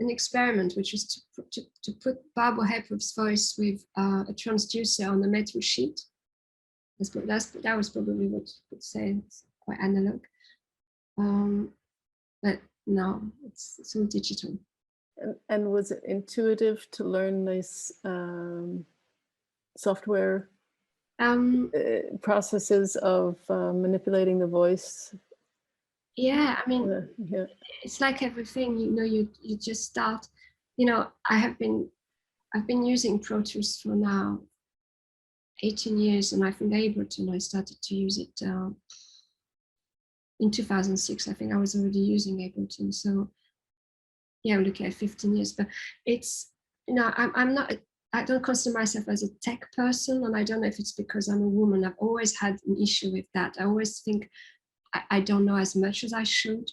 an experiment, which was to put Barbara Hepworth's voice with a transducer on a metal sheet. That was probably what you could say. It's quite analog. But no, it's all digital. And was it intuitive to learn this software processes of manipulating the voice? Yeah, I mean, yeah. It's like everything, you know, you just start, you know, I've been using Pro Tools for now 18 years, and I think Ableton, I started to use it in 2006. I think I was already using Ableton. So yeah, I'm looking at 15 years, but it's, you know, I don't consider myself as a tech person, and I don't know if it's because I'm a woman. I've always had an issue with that. I always think I don't know as much as I should,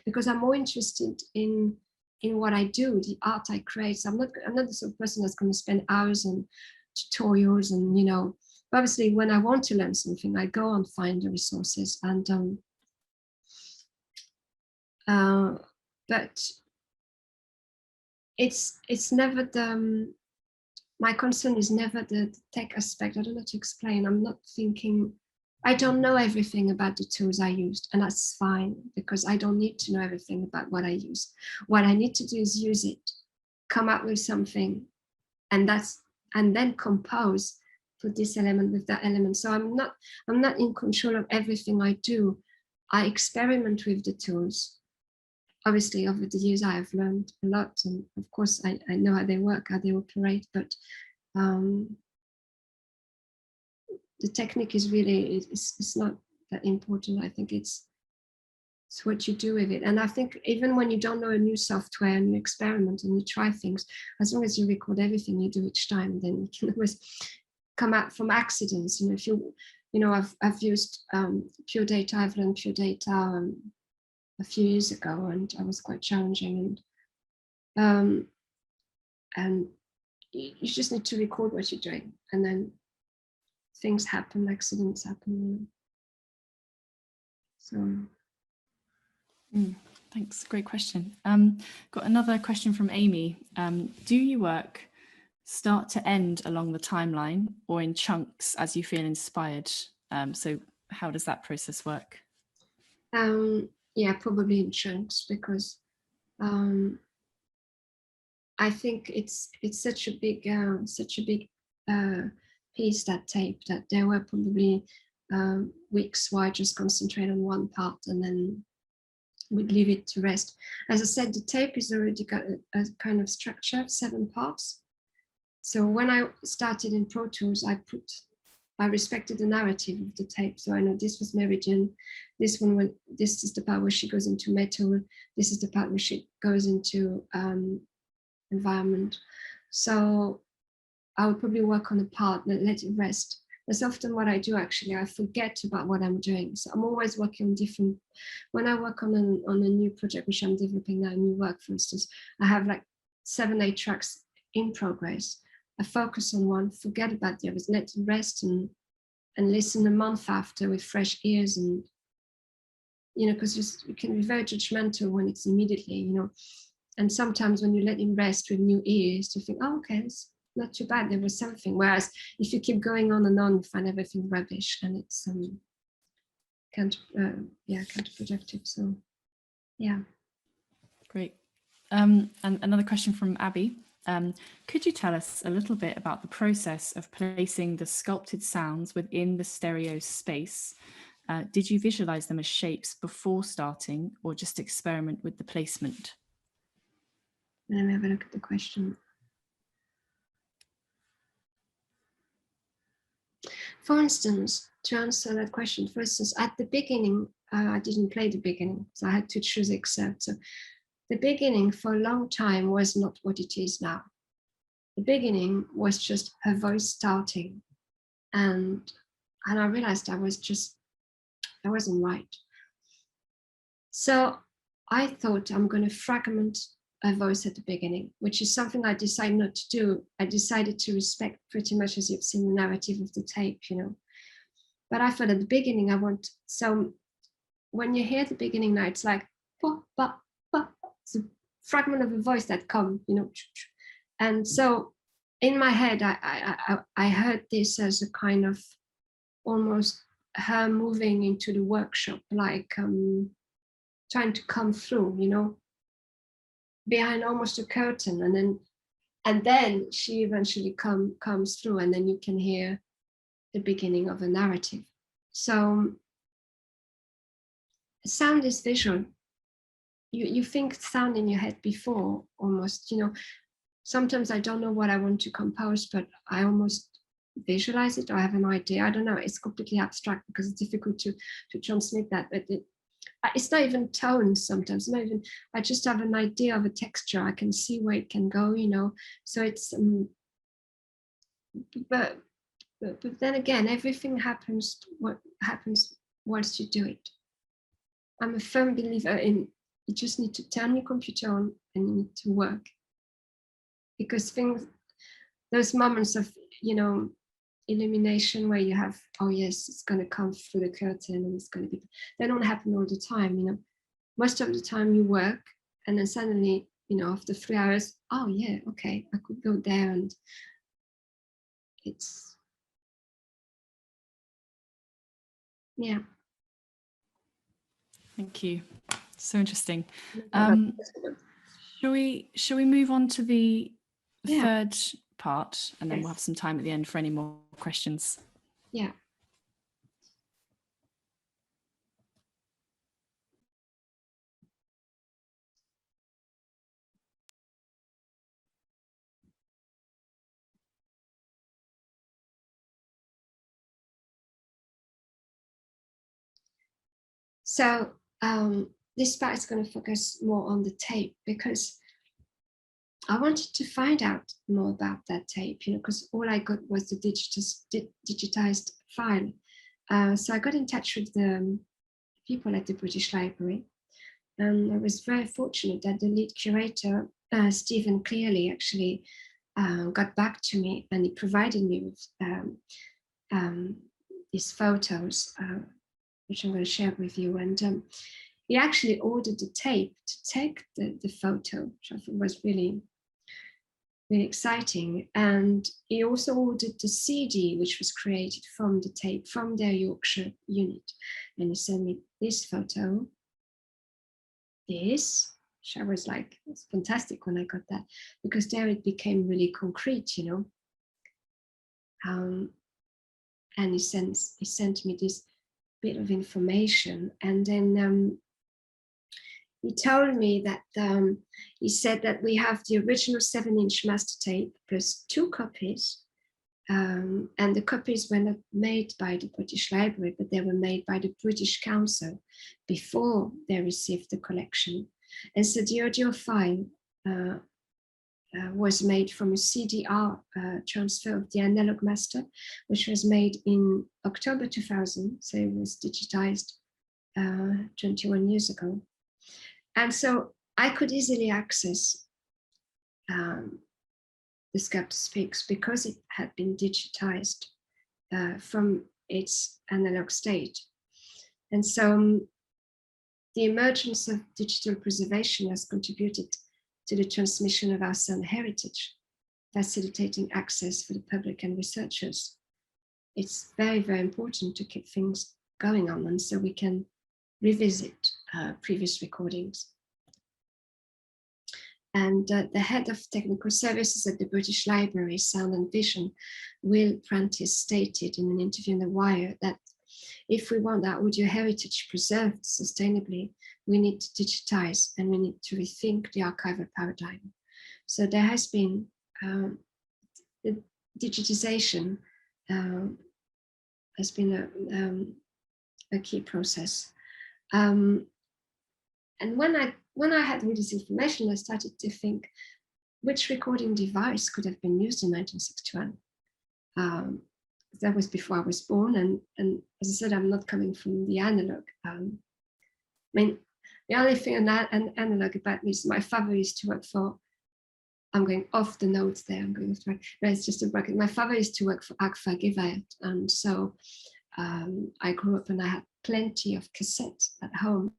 because I'm more interested in what I do, the art I create. So I'm not the sort of person that's going to spend hours on tutorials, and, you know, obviously when I want to learn something, I go and find the resources, and but it's never my concern is never the tech aspect. I don't know how to explain. I'm not thinking, I don't know everything about the tools I used, and that's fine, because I don't need to know everything about what I use. What I need to do is use it, come up with something, and then compose, put this element with that element. So I'm not in control of everything I do. I experiment with the tools. Obviously, over the years, I have learned a lot, and of course, I know how they work, how they operate, but the technique is really, it's not that important. I think it's what you do with it. And I think even when you don't know a new software and you experiment and you try things, as long as you record everything you do each time, then you can always come out from accidents. You know, if you know, I've used Pure Data. I've learned Pure Data a few years ago, and I was quite challenging. And you just need to record what you're doing, and then things happen, accidents happen. So. Thanks, great question. Got another question from Amy. Do you work start to end along the timeline, or in chunks as you feel inspired? So how does that process work? Yeah, probably in chunks, because I think it's such a big piece, that tape, that there were probably weeks where I just concentrate on one part and then we'd leave it to rest. As I said, the tape is already got a kind of structure, 7 parts. So when I started in Pro Tools, I respected the narrative of the tape. So I know this was Meridian, this is the part where she goes into metal, this is the part where she goes into environment. So I would probably work on a part and let it rest. That's often what I do, actually. I forget about what I'm doing. So I'm always working on different, when I work on a new project, which I'm developing now, new work, for instance, I have like 7, 8 tracks in progress. I focus on one, forget about the others, let it rest, and listen a month after with fresh ears. And, you know, because you can be very judgmental when it's immediately, you know, and sometimes when you let it rest with new ears, you think, oh, okay, it's not too bad, there was something. Whereas if you keep going on and on, you find everything rubbish, and it's counterproductive. So yeah. Great. And another question from Abby. Could you tell us a little bit about the process of placing the sculpted sounds within the stereo space? Did you visualize them as shapes before starting, or just experiment with the placement? Let me have a look at the question. For instance, to answer that question, for instance, at the beginning, I didn't play the beginning, so I had to choose excerpt. So the beginning for a long time was not what it is now. The beginning was just her voice starting, and I realized that wasn't right. So I thought, I'm going to fragment a voice at the beginning, which is something I decided not to do. I decided to respect, pretty much as you've seen the narrative of the tape, you know. But I thought at the beginning so when you hear the beginning now, it's like, so fragment of a voice that come, you know. And so in my head, I heard this as a kind of almost her moving into the workshop, like trying to come through, you know, behind almost a curtain, and then she eventually comes through, and then you can hear the beginning of a narrative. So sound is visual. You think sound in your head before, almost, you know. Sometimes I don't know what I want to compose, but I almost visualize it, or I have an idea. I don't know, it's completely abstract because it's difficult to transmit that, but it's not even tone sometimes, not even, I just have an idea of a texture. I can see where it can go, you know. So it's but then again, everything happens what happens once you do it. I'm a firm believer in, you just need to turn your computer on and you need to work, because things, those moments of, you know, illumination where you have, oh yes, it's going to come through the curtain and it's going to be, they don't happen all the time, you know. Most of the time you work and then suddenly, you know, after 3 hours, oh yeah, okay, I could go there, and it's, yeah. Thank you. So interesting. Shall we move on to the third part, and then we'll have some time at the end for any more questions. Yeah. So this part is going to focus more on the tape, because I wanted to find out more about that tape, you know, because all I got was the digitized file. So I got in touch with the people at the British Library, and I was very fortunate that the lead curator, Stephen Clearly, actually got back to me, and he provided me with these photos, which I'm going to share with you. And he actually ordered the tape to take the photo, which I thought was really, really exciting. And he also ordered the CD, which was created from the tape from their Yorkshire unit. And he sent me this photo, this, which I was like, it's fantastic when I got that, because there it became really concrete, you know. And he sent me this bit of information, and then he told me that he said that we have the original 7-inch master tape plus 2 copies, and the copies were not made by the British Library, but they were made by the British Council before they received the collection. And so the audio file was made from a CDR transfer of the analog master, which was made in October 2000, so it was digitized 21 years ago. And so I could easily access The Sculptor Speaks because it had been digitized from its analog state. And so the emergence of digital preservation has contributed to the transmission of our sound heritage, facilitating access for the public and researchers. It's very, very important to keep things going on, and so we can revisit previous recordings. And the head of technical services at the British Library, Sound and Vision, Will Prentice, stated in an interview in The Wire that if we want our audio heritage preserved sustainably, we need to digitize and we need to rethink the archival paradigm. So there has been the digitization has been a key process. And when I had all this information, I started to think which recording device could have been used in 1961. That was before I was born, and as I said, I'm not coming from the analog. I mean, the only thing an analog about me is my father used to work for, I'm going off the notes there, I'm going off the, no, it's just a bracket. My father used to work for Agfa Gewalt, and so I grew up and I had plenty of cassettes at home.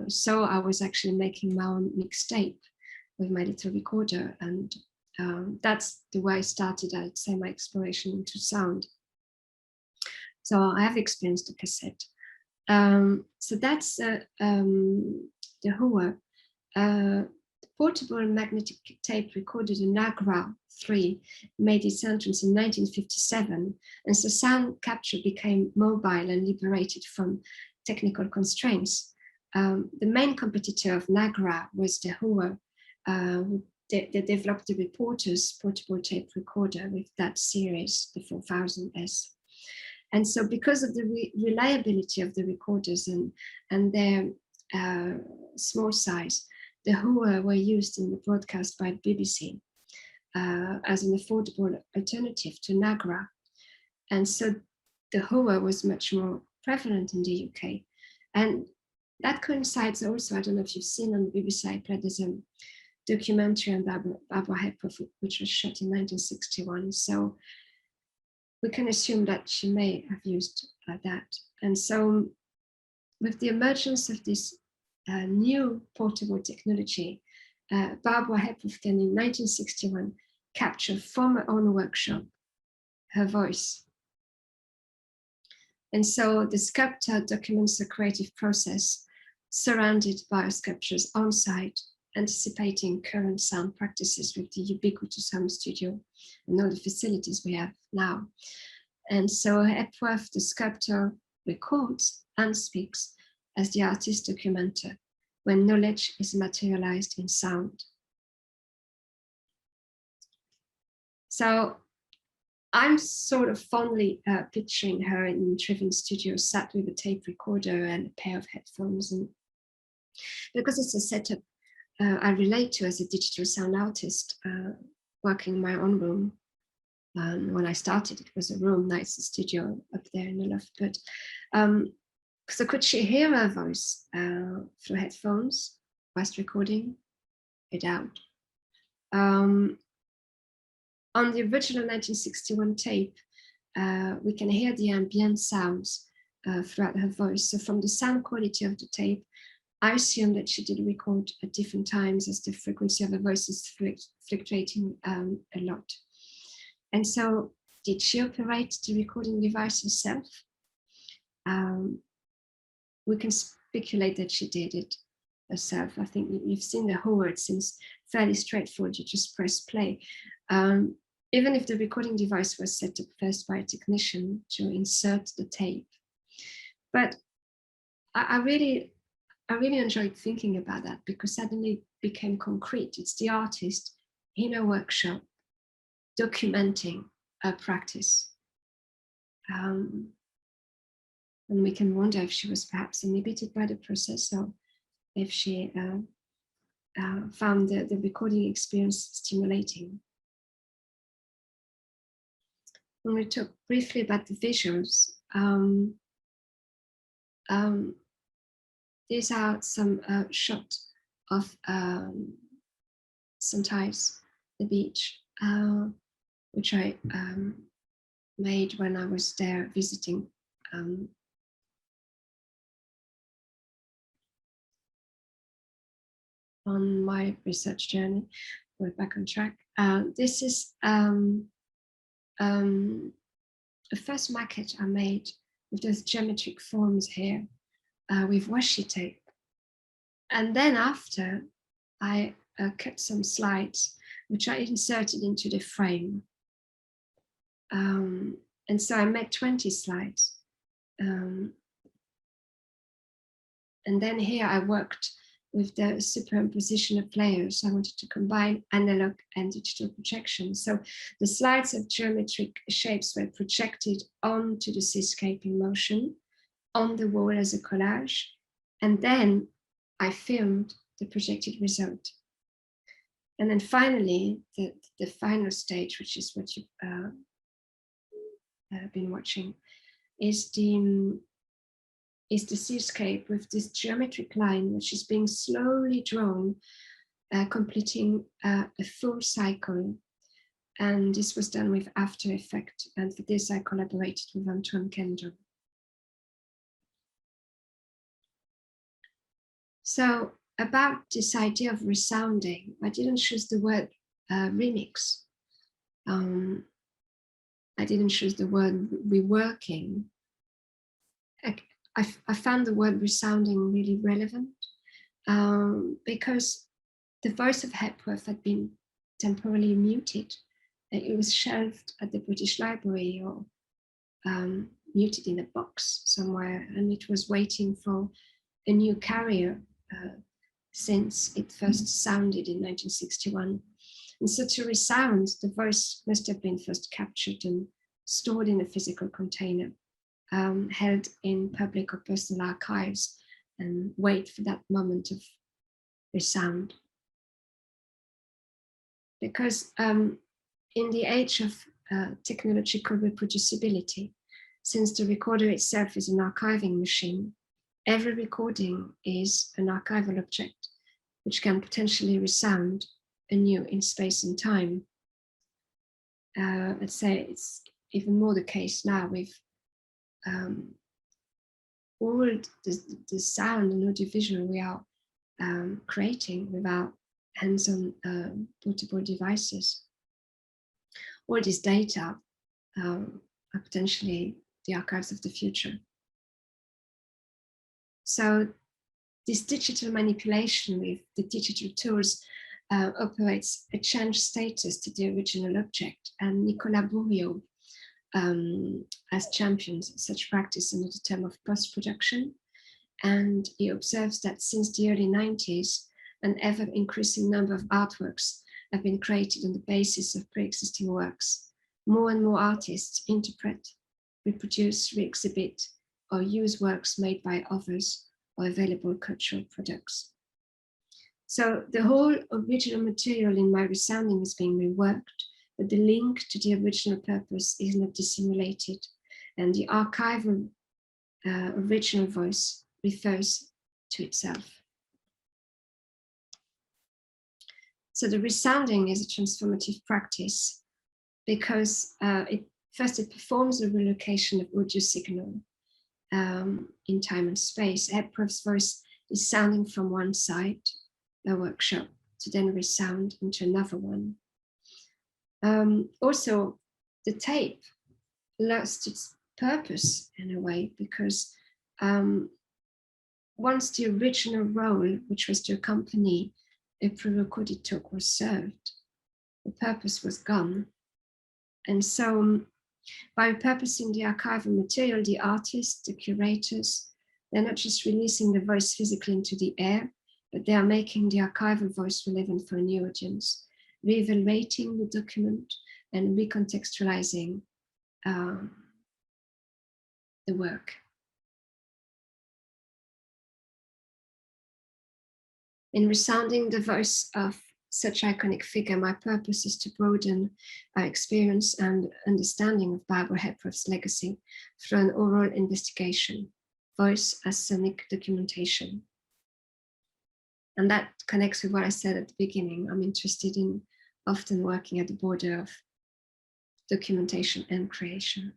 So I was actually making my own mixtape with my little recorder, and that's the way I started, I'd say, my exploration into sound. So I have experienced the cassette. So that's the Hua. Portable magnetic tape recorder, the Nagra 3, made its entrance in 1957, and so sound capture became mobile and liberated from technical constraints. The main competitor of Nagra was the Hua. They developed the Reporter's portable tape recorder with that series, the 4000S. And so because of the reliability of the recorders and their small size, the Hua were used in the broadcast by BBC as an affordable alternative to Nagra. And so the Hua was much more prevalent in the UK. And that coincides also, I don't know if you've seen on the BBC iPlayer, there's a documentary on Barbara Hepworth, which was shot in 1961. So we can assume that she may have used that. And so with the emergence of this new portable technology, Barbara Hepworth can in 1961 capture from her own workshop her voice. And so the sculptor documents the creative process surrounded by sculptures on site, anticipating current sound practices with the ubiquitous home studio and all the facilities we have now. And so Hepworth, the sculptor, records and speaks as the artist documenter when knowledge is materialized in sound. So I'm sort of fondly picturing her in Trivan Studio, sat with a tape recorder and a pair of headphones. And because it's a setup I relate to as a digital sound artist, working in my own room. When I started, it was a room, now it's a studio up there in the loft. But so could she hear her voice through headphones whilst recording it out? On the original 1961 tape, we can hear the ambient sounds throughout her voice. So from the sound quality of the tape, I assume that she did record at different times as the frequency of her voice is fluctuating a lot. And so did she operate the recording device herself? We can speculate that she did it herself. I think you've seen the whole word, seems fairly straightforward. You just press play. Even if the recording device was set up first by a technician to insert the tape. But I really enjoyed thinking about that, because suddenly it became concrete. It's the artist in a workshop documenting a practice. And we can wonder if she was perhaps inhibited by the process, or if she found the recording experience stimulating. When we talk briefly about the visuals, these are some shots of sometimes the beach, which I made when I was there visiting. On my research journey. We're back on track. This is the first maquette I made with those geometric forms here with washi tape. And then after, I cut some slides, which I inserted into the frame. And so I made 20 slides. And then here I worked with the superimposition of layers. I wanted to combine analog and digital projection. So the slides of geometric shapes were projected onto the seascape in motion, on the wall as a collage. And then I filmed the projected result. And then finally, the final stage, which is what you've been watching, is the seascape with this geometric line, which is being slowly drawn, completing a full cycle. And this was done with After Effects. And for this, I collaborated with Antoine Kendall. So about this idea of resounding, I didn't choose the word remix. I didn't choose the word reworking. I found the word resounding really relevant because the voice of Hepworth had been temporarily muted. It was shelved at the British Library or muted in a box somewhere, and it was waiting for a new carrier since it first sounded in 1961. And so to resound, the voice must have been first captured and stored in a physical container, held in public or personal archives, and wait for that moment of resound. Because in the age of technological reproducibility, since the recorder itself is an archiving machine, every recording is an archival object, which can potentially resound anew in space and time. Let's say it's even more the case now with all the sound and audiovisual we are creating with our hands-on portable devices. All this data are potentially the archives of the future. So this digital manipulation with the digital tools operates a change status to the original object, and Nicolas Bourriaud has championed such practice under the term of post-production. And he observes that since the early 90s, an ever-increasing number of artworks have been created on the basis of pre-existing works. More and more artists interpret, reproduce, re-exhibit, or use works made by others or available cultural products. So the whole original material in my resounding is being reworked, but the link to the original purpose is not dissimulated, and the archival original voice refers to itself. So the resounding is a transformative practice because it performs a relocation of audio signal in time and space. Hepworth's voice is sounding from one side, a workshop, to then resound into another one. Also, the tape lost its purpose in a way because once the original role, which was to accompany a pre-recorded talk, was served, the purpose was gone. And so by repurposing the archival material, the artists, the curators, they're not just releasing the voice physically into the air, but they are making the archival voice relevant for a new audience, re-evaluating the document and recontextualizing the work. In resounding the voice of such iconic figure, my purpose is to broaden our experience and understanding of Barbara Hepworth's legacy through an oral investigation, voice as sonic documentation. And that connects with what I said at the beginning. I'm interested in often working at the border of documentation and creation.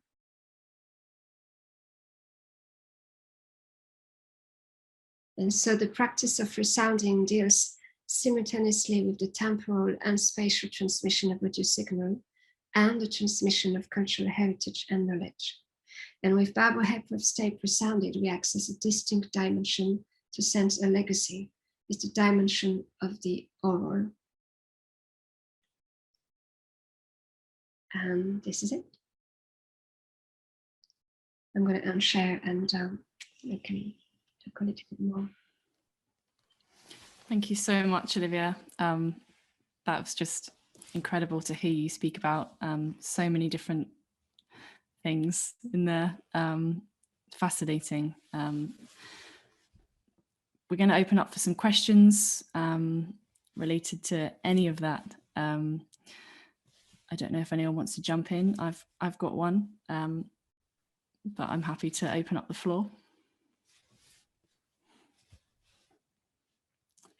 And so the practice of resounding deals simultaneously with the temporal and spatial transmission of audio signal and the transmission of cultural heritage and knowledge. And with Barbara Hepworth's tape resounded, we access a distinct dimension to sense a legacy, is the dimension of the oral. And this is it. I'm going to unshare and we can talk a little bit more. Thank you so much, Olivia. That was just incredible to hear you speak about so many different things in there. Fascinating. We're going to open up for some questions related to any of that. I don't know if anyone wants to jump in. I've got one, but I'm happy to open up the floor.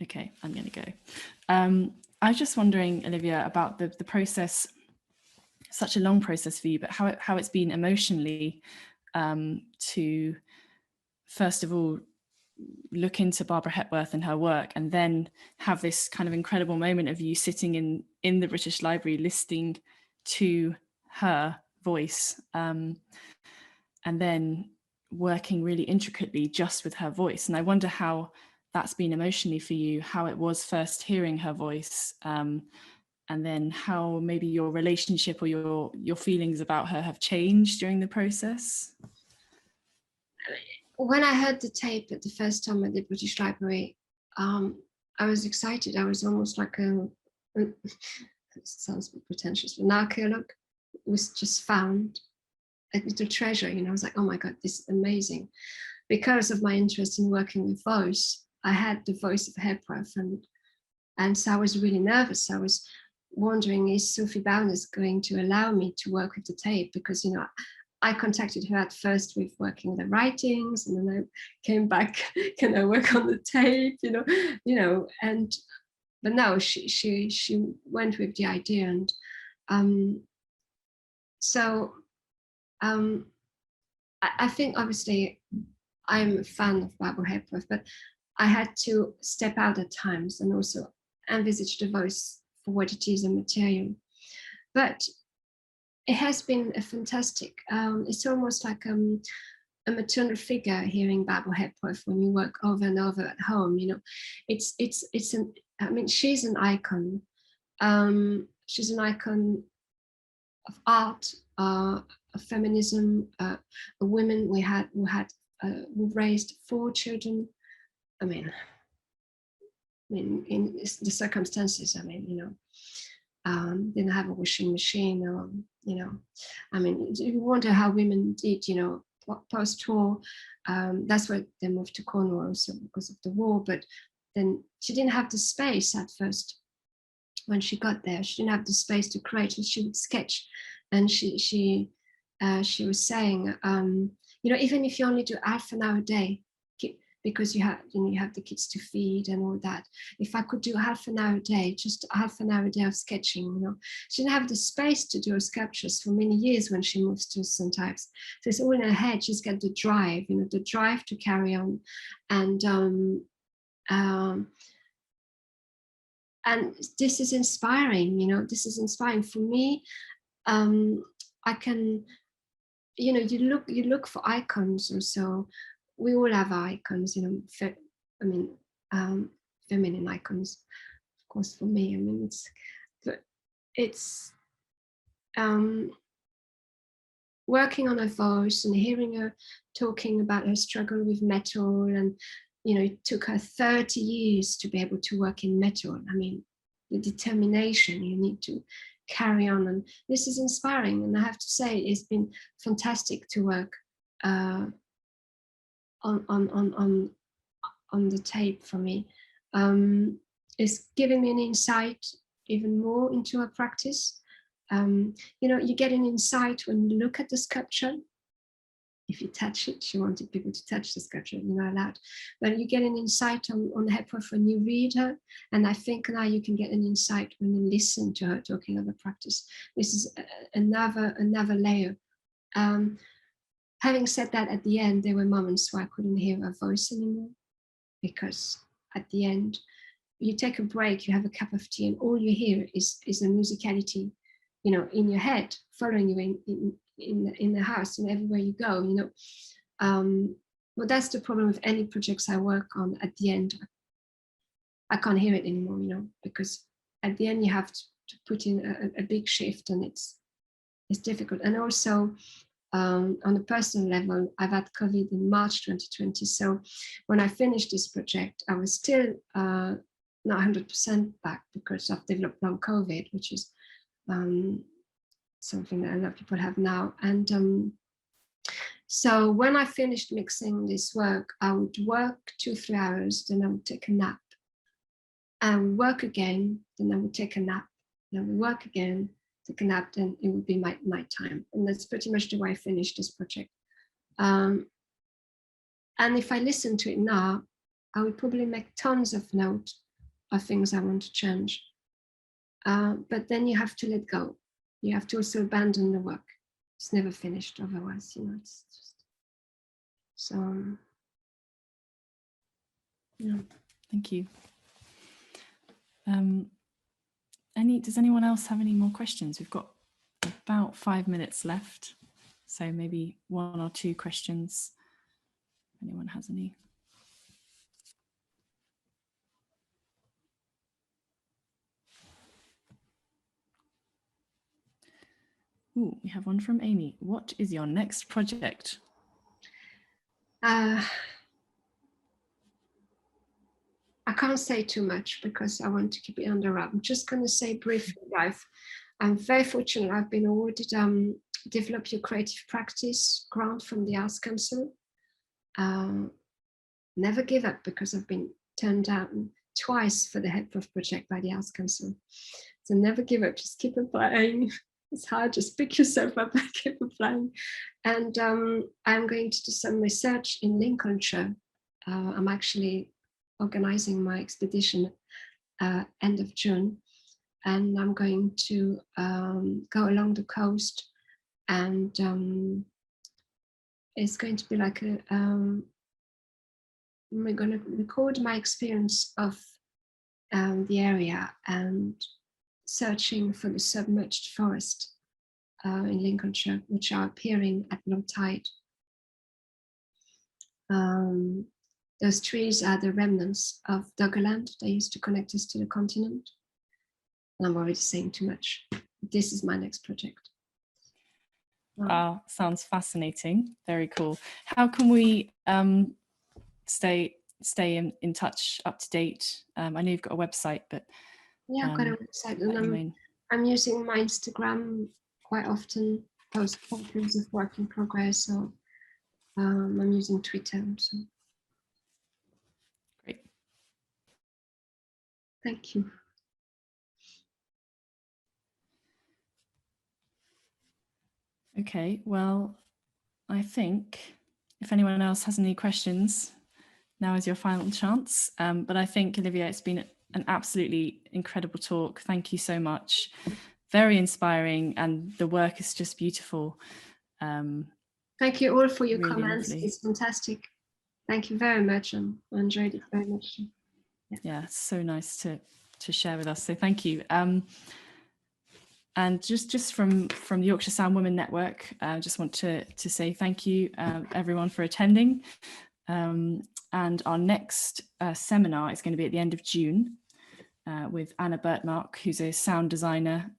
Okay, I'm going to go. I was just wondering, Olivia, about the process, such a long process for you, but how it's been emotionally to, first of all, look into Barbara Hepworth and her work, and then have this kind of incredible moment of you sitting in the British Library listening to her voice, and then working really intricately just with her voice. And I wonder how that's been emotionally for you, how it was first hearing her voice, and then how maybe your relationship or your feelings about her have changed during the process. When I heard the tape at the first time at the British Library, I was excited. I was almost like it sounds a bit pretentious, but an archaeologist was just found a little treasure. You know, I was like, oh my God, this is amazing. Because of my interest in working with voice, I had the voice of Hepworth, and so I was really nervous. I was wondering, is Sophie Bowness going to allow me to work with the tape? Because, you know, I contacted her at first with working the writings, and then I came back, can I work on the tape, you know, but no, she went with the idea. And I think obviously I'm a fan of Barbara Hepworth, but I had to step out at times and also envisage the voice for what it is, a material. But it has been a fantastic, it's almost like a maternal figure hearing Barbara Hepworth when you work over and over at home. You know, I mean, she's an icon. She's an icon of art, of feminism, a woman who raised 4 children. I mean, in the circumstances, I mean, you know, didn't have a washing machine, or, you know, I mean, you wonder how women did, you know, post-war. That's why they moved to Cornwall also because of the war. But then she didn't have the space at first. When she got there, she didn't have the space to create, and she would sketch. And she was saying, you know, even if you only do half an hour a day, because you have the kids to feed and all that. If I could do half an hour a day, just half an hour a day of sketching, you know, she didn't have the space to do her sculptures for many years when she moves to St. Ives. So it's all in her head. She's got the drive, you know, the drive to carry on, and this is inspiring. You know, this is inspiring for me. I can, you know, you look for icons also. We all have icons, you know, I mean, feminine icons, of course, for me. I mean, it's working on her voice and hearing her talking about her struggle with metal. And, you know, it took her 30 years to be able to work in metal. I mean, the determination you need to carry on. And this is inspiring. And I have to say, it's been fantastic to work on the tape for me. It's giving me an insight even more into her practice. You know, you get an insight when you look at the sculpture. If you touch it, she wanted people to touch the sculpture, you're not allowed. But you get an insight on Hepworth when you read her. And I think now you can get an insight when you listen to her talking of the practice. This is another layer. Having said that, at the end, there were moments where I couldn't hear her voice anymore, because at the end, you take a break, you have a cup of tea, and all you hear is a musicality, you know, in your head, following you in the house and everywhere you go, you know. But that's the problem with any projects I work on. At the end, I can't hear it anymore, you know, because at the end you have to put in a big shift, and it's difficult. And also, on a personal level, I've had COVID in March 2020. So when I finished this project, I was still not 100% back because I've developed long COVID, which is something that a lot of people have now. And so when I finished mixing this work, I would work 2-3 hours, then I would take a nap, and work again, then I would take a nap, then I would work again, take a nap, then it would be my time. And that's pretty much the way I finished this project. And if I listen to it now, I would probably make tons of notes of things I want to change. But then you have to let go. You have to also abandon the work. It's never finished otherwise, you know, it's just, so. Yeah, thank you. Does anyone else have any more questions? We've got about 5 minutes left, so maybe 1 or 2 questions. If anyone has any. Ooh, we have one from Amy. What is your next project? I can't say too much because I want to keep it under wrap. I'm just going to say briefly, I'm very fortunate. I've been awarded Develop Your Creative Practice grant from the Arts Council. Never give up, because I've been turned down twice for the Hepworth project by the Arts Council. So never give up, just keep applying. It's hard, just pick yourself up and keep applying. And I'm going to do some research in Lincolnshire. I'm actually organizing my expedition end of June, and I'm going to go along the coast, and it's going to be like we're going to record my experience of the area and searching for the submerged forest in Lincolnshire, which are appearing at low tide. Those trees are the remnants of Doggerland. They used to connect us to the continent. And I'm already saying too much. This is my next project. Wow, sounds fascinating. Very cool. How can we stay in touch, up to date? I know you've got a website, but yeah, I've got a website, and I'm using my Instagram quite often, post photos of work in progress. So I'm using Twitter. So. Great. Thank you. Okay, well, I think if anyone else has any questions, now is your final chance. But I think, Olivia, it's been an absolutely incredible talk. Thank you so much. Very inspiring, and the work is just beautiful. Thank you all for your really comments. lovely. It's fantastic. Thank you very much. I enjoyed it very much. Yeah, it's so nice to share with us. So thank you. And just from the Yorkshire Sound Women Network, I just want to say thank you, everyone, for attending. And our next seminar is going to be at the end of June with Anna Bertmark, who's a sound designer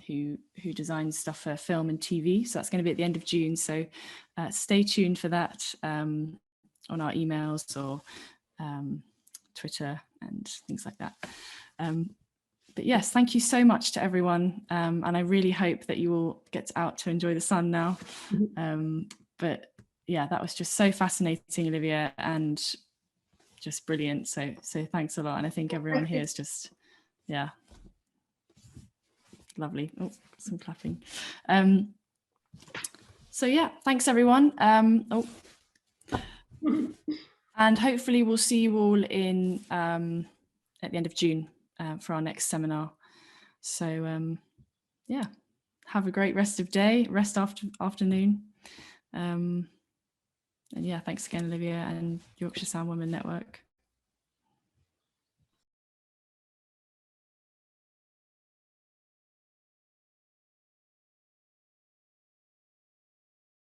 who designs stuff for film and TV. So that's going to be at the end of June. So stay tuned for that on our emails or Twitter and things like that. But yes, thank you so much to everyone. And I really hope that you all get out to enjoy the sun now. But yeah, that was just so fascinating, Olivia, and just brilliant. So thanks a lot. And I think everyone here is just, yeah, lovely. Oh, some clapping. So yeah, thanks everyone. And hopefully we'll see you all in at the end of June for our next seminar. So yeah, have a great rest afternoon. And yeah, thanks again, Olivia and Yorkshire Sound Women Network.